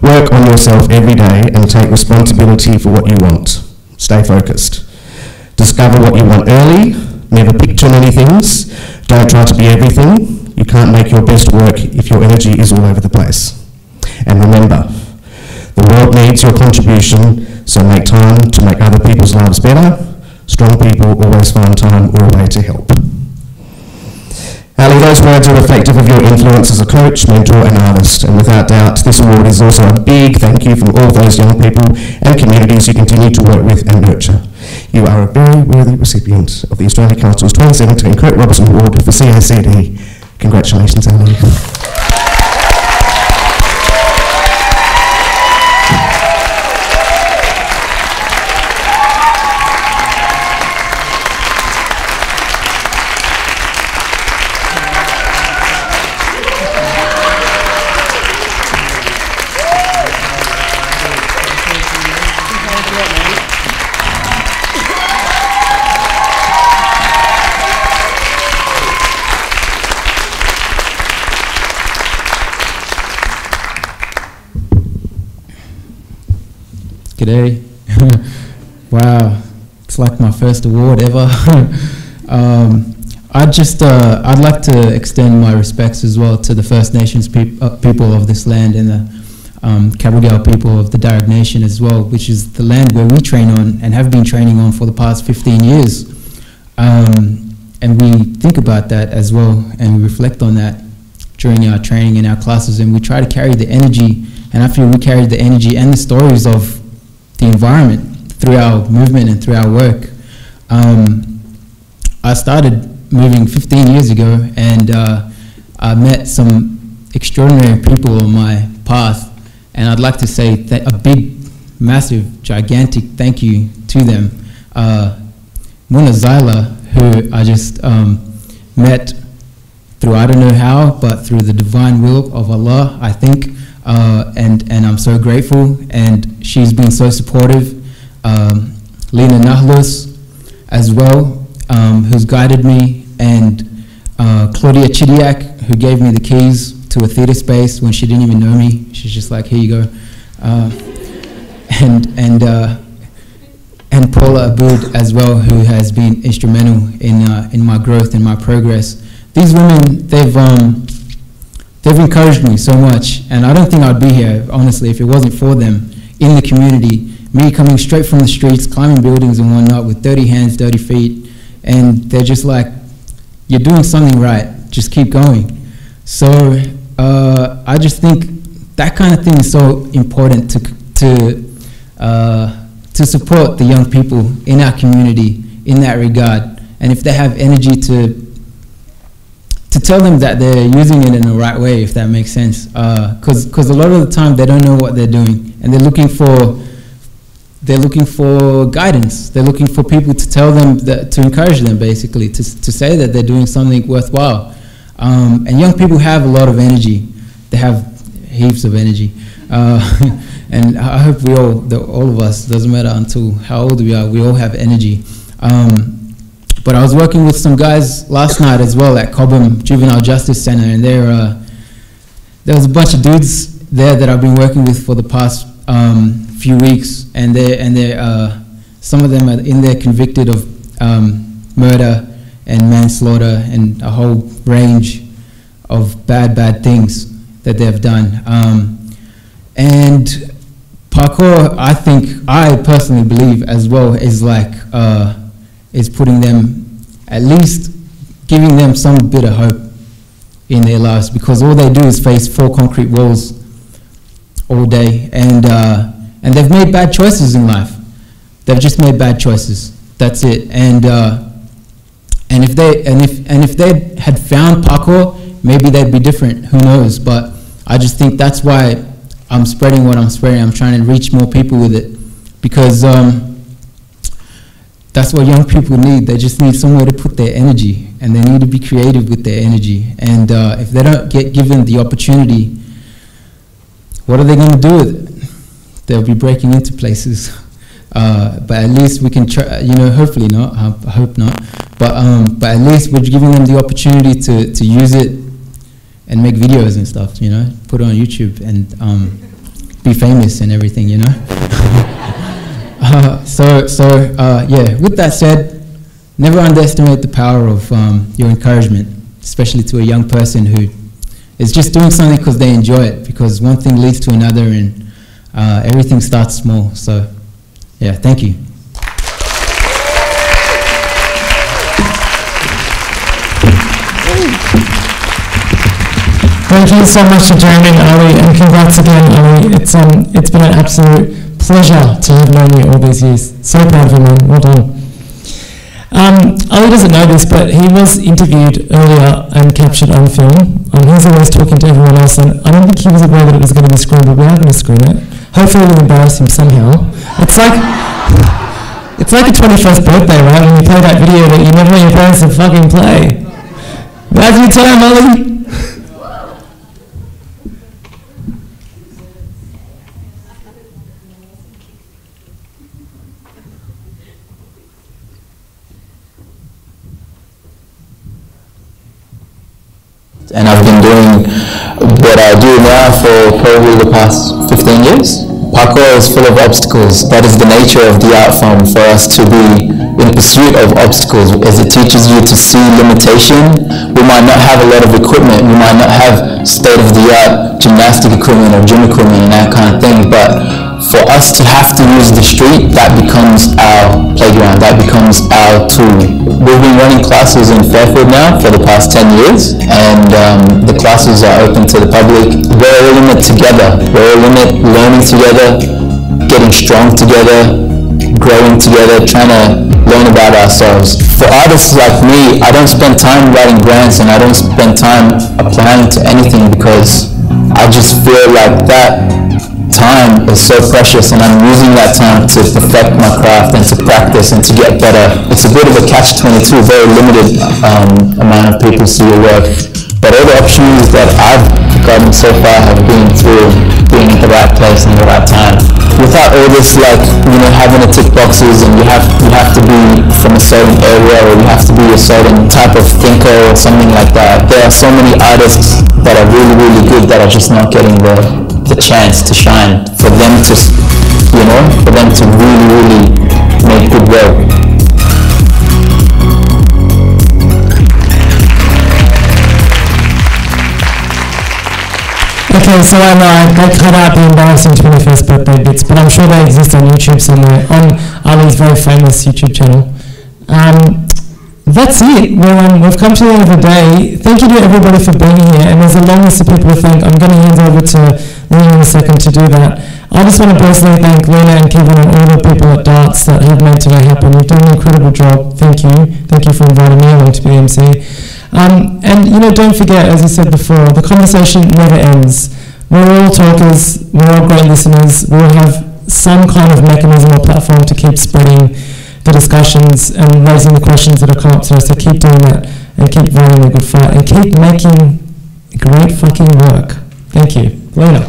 Work on yourself every day and take responsibility for what you want. Stay focused. Discover what you want early. Never pick too many things. Don't try to be everything. You can't make your best work if your energy is all over the place. And remember, the world needs your contribution, so make time to make other people's lives better. Strong people always find time or a way to help. Ali, those words are reflective of your influence as a coach, mentor and artist, and without doubt this award is also a big thank you from all those young people and communities you continue to work with and nurture. You are a very worthy recipient of the Australia Council's 2017 Kurt Robson Award for CACD. Congratulations, Ali. G'day. Wow, it's like my first award ever. I'd like to extend my respects as well to the First Nations people of this land and the Cabral people of the Darug Nation as well, which is the land where we train on and have been training on for the past 15 years. And we think about that as well, and we reflect on that during our training in our classes, and we try to carry the energy, and I feel we carry the energy and the stories of the environment through our movement and through our work. I started moving 15 years ago, and I met some extraordinary people on my path, and I'd like to say a big, massive, gigantic thank you to them. Muna Zyla, who I just met through, I don't know how, but through the divine will of Allah, I think, and I'm so grateful, and she's been so supportive. Lena Nahlus as well, who's guided me, and Claudia Chidiak, who gave me the keys to a theatre space when she didn't even know me. She's just like, here you go. And Paula Aboud as well, who has been instrumental in my growth and my progress. These women, they've encouraged me so much, and I don't think I'd be here, honestly, if it wasn't for them in the community. Me coming straight from the streets, climbing buildings and whatnot with dirty hands, dirty feet, and they're just like, you're doing something right, just keep going. So I just think that kind of thing is so important to support the young people in our community in that regard. And if they have energy to tell them that they're using it in the right way, if that makes sense. Because a lot of the time they don't know what they're doing, and they're looking for guidance. They're looking for people to tell them, to encourage them, basically, to say that they're doing something worthwhile. And young people have a lot of energy. They have heaps of energy. And I hope all of us, doesn't matter until how old we are, we all have energy. But I was working with some guys last night as well at Cobham Juvenile Justice Centre, and there was a bunch of dudes there that I've been working with for the past few weeks, and some of them are in there convicted of murder and manslaughter and a whole range of bad things that they've done. And parkour, I personally believe as well, is like is putting them, at least giving them some bit of hope in their lives, because all they do is face 4 concrete walls all day, and they've made bad choices in life. They've just made bad choices. That's it. And if they had found parkour, maybe they'd be different. Who knows? But I just think that's why I'm spreading what I'm spreading. I'm trying to reach more people with it, because that's what young people need. They just need somewhere to put their energy, and they need to be creative with their energy. And if they don't get given the opportunity, what are they going to do with it? They'll be breaking into places. But at least we can try, hopefully not, I hope not. But at least we're giving them the opportunity to use it and make videos and stuff, put it on YouTube and be famous and everything, Yeah, with that said, never underestimate the power of your encouragement, especially to a young person who is just doing something because they enjoy it, because one thing leads to another, and everything starts small. So, yeah, thank you. Thank you so much to Jeremy and Ali, and congrats again, Ali. It's been an absolute pleasure to have known you all these years. So proud of you, man. Well done. Ali doesn't know this, but he was interviewed earlier and captured on film. He's always talking to everyone else, and I don't think he was aware that it was going to be screened, but we are going to screen it. Hopefully we'll embarrass him somehow. It's like a 21st birthday, right? When you play that video that you never want your parents to fucking play. Now's your time, Ali. And I've been doing what I do now for probably the past 15 years. Parkour is full of obstacles. That is the nature of the art form, for us to be in pursuit of obstacles, as it teaches you to see limitation. We might not have a lot of equipment, we might not have state-of-the-art gymnastic equipment or gym equipment and that kind of thing, but for us to have to use the street, that becomes our playground, that becomes our tool. We've been running classes in Fairfield now for the past 10 years, and the classes are open to the public. We're all in it together. We're all in it learning together, getting strong together, growing together, trying to learn about ourselves. For artists like me, I don't spend time writing grants, and I don't spend time applying to anything, because I just feel like that time is so precious, and I'm using that time to perfect my craft and to practice and to get better. It's a bit of a catch-22, very limited amount of people see your work. But all the opportunities that I've gotten so far have been through being at the right place and the right time. Without all this, like, you know, having to tick boxes and you have to be from a certain area or you have to be a certain type of thinker or something like that. There are so many artists that are really, really good that are just not getting the chance to shine. For them to, you know, for them to really, really make good work. Okay, so I know they cut out the embarrassing 21st birthday bits, but I'm sure they exist on YouTube somewhere, on Ali's very famous YouTube channel. That's it. We've come to the end of the day. Thank you to everybody for being here, and there's a long list of people to thank. I'm going to hand over to Lena in a second to do that. I just want to personally thank Lena and Kevin and all the people at Darts that have made today happen. You've done an incredible job. Thank you. Thank you for inviting me along to be the MC. And, you know, don't forget, as I said before, the conversation never ends. We're all talkers, we're all great listeners, we'll have some kind of mechanism or platform to keep spreading the discussions and raising the questions that have come up to us. So keep doing that and keep running a good fight and keep making great fucking work. Thank you. Lena.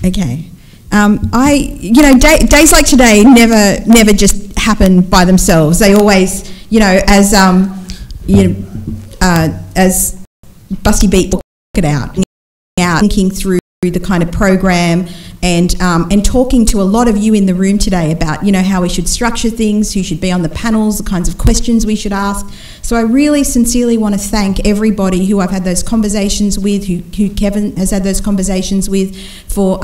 Okay. Days like today never just happen by themselves. They always, as Busty Beat talked it out, thinking through the kind of program and talking to a lot of you in the room today about, how we should structure things, who should be on the panels, the kinds of questions we should ask. So I really sincerely want to thank everybody who I've had those conversations with, who Kevin has had those conversations with, for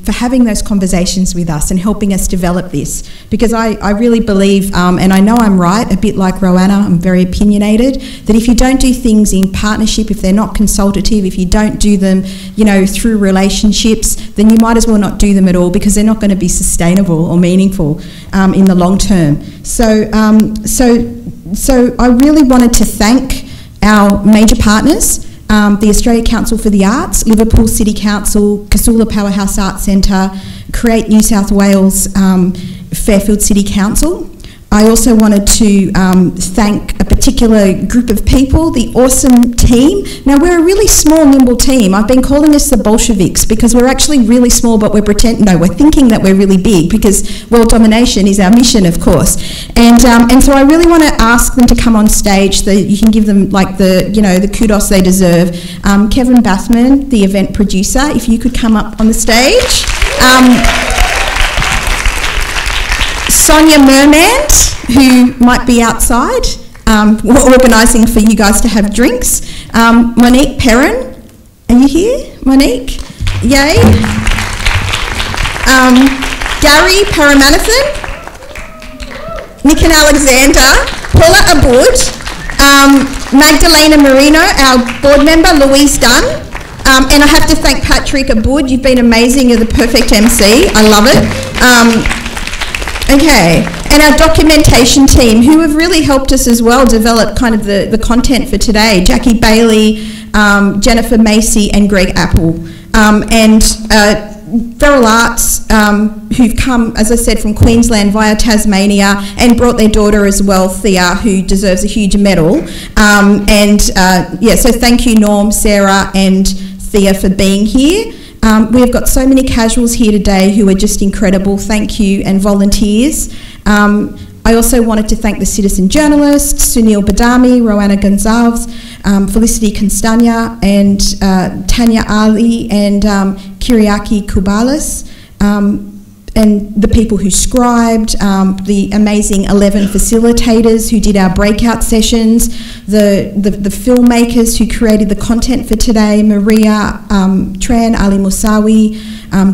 having those conversations with us and helping us develop this. Because I really believe, and I know I'm right, a bit like Roanna, I'm very opinionated, that if you don't do things in partnership, if they're not consultative, if you don't do them, through relationships, then you might as well not do them at all, because they're not going to be sustainable or meaningful in the long term. So I really wanted to thank our major partners, the Australia Council for the Arts, Liverpool City Council, Casula Powerhouse Arts Centre, Create New South Wales, Fairfield City Council. I also wanted to thank a particular group of people, the awesome team. Now, we're a really small, nimble team. I've been calling us the Bolsheviks because we're actually really small, but we're thinking that we're really big, because world domination is our mission, of course. And so I really want to ask them to come on stage so you can give them the kudos they deserve. Kevin Bathman, the event producer, if you could come up on the stage. Sonia Mermand, who might be outside, organising for you guys to have drinks. Monique Perrin, are you here, Monique? Yay. Gary Paramanathan, Nick and Alexander, Paula Aboud, Magdalena Marino, our board member, Louise Dunn, and I have to thank Patrick Aboud. You've been amazing. You're the perfect MC. I love it. Okay, and our documentation team, who have really helped us as well develop kind of the content for today. Jackie Bailey, Jennifer Macy and Greg Apple. And Feral Arts, who've come, as I said, from Queensland via Tasmania and brought their daughter as well, Thea, who deserves a huge medal. So thank you, Norm, Sarah and Thea for being here. We've got so many casuals here today who are just incredible. Thank you, and volunteers. I also wanted to thank the citizen journalists, Sunil Badami, Roanna Gonzalez, Felicity Constania, and Tanya Ali, and Kyriaki Kubalis, and the people who scribed, the amazing 11 facilitators who did our breakout sessions, the filmmakers who created the content for today, Maria Tran, Ali Musawi,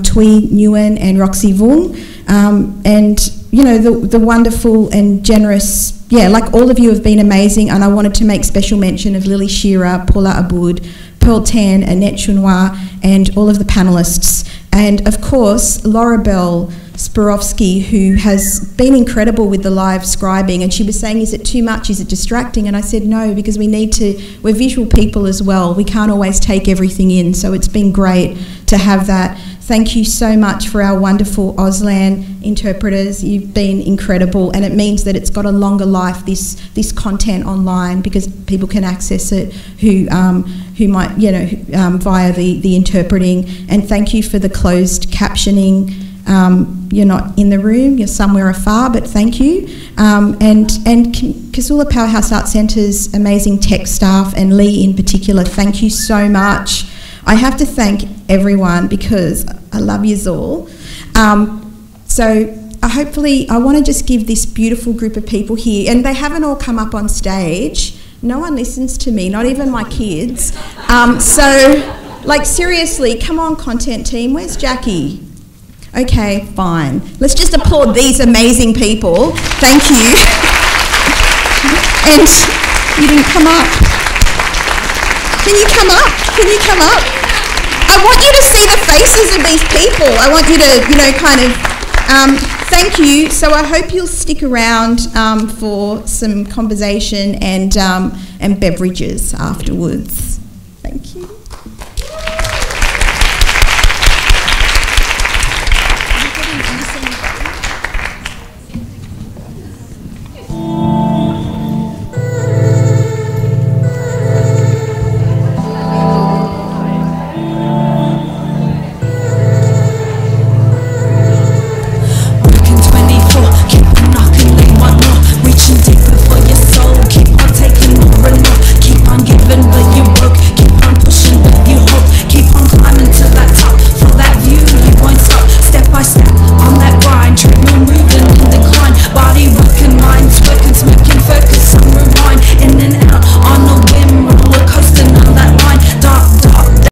Tui Nguyen and Roxy Vung, and the wonderful and generous, like all of you have been amazing, and I wanted to make special mention of Lily Shearer, Paula Aboud, Pearl Tan, Annette Chounois, and all of the panellists. And of course, Laura Bell, Spirovsky, who has been incredible with the live scribing, and she was saying, is it too much, is it distracting? And I said no, because we're visual people as well, we can't always take everything in, so it's been great to have that. Thank you so much for our wonderful Auslan interpreters. You've been incredible, and it means that it's got a longer life, this content online, because people can access it who might, via the interpreting. And thank you for the closed captioning. You're not in the room, you're somewhere afar, but thank you. And Casula Powerhouse Arts Centre's amazing tech staff, and Lee in particular, thank you so much. I have to thank everyone because I love yous all. So I want to just give this beautiful group of people here, and they haven't all come up on stage. No one listens to me, not even my kids. Seriously, come on, content team, where's Jackie? Okay, fine. Let's just applaud these amazing people. Thank you. And you didn't come up. Can you come up? Can you come up? I want you to see the faces of these people. I want you to, thank you. So I hope you'll stick around for some conversation and beverages afterwards. Thank you.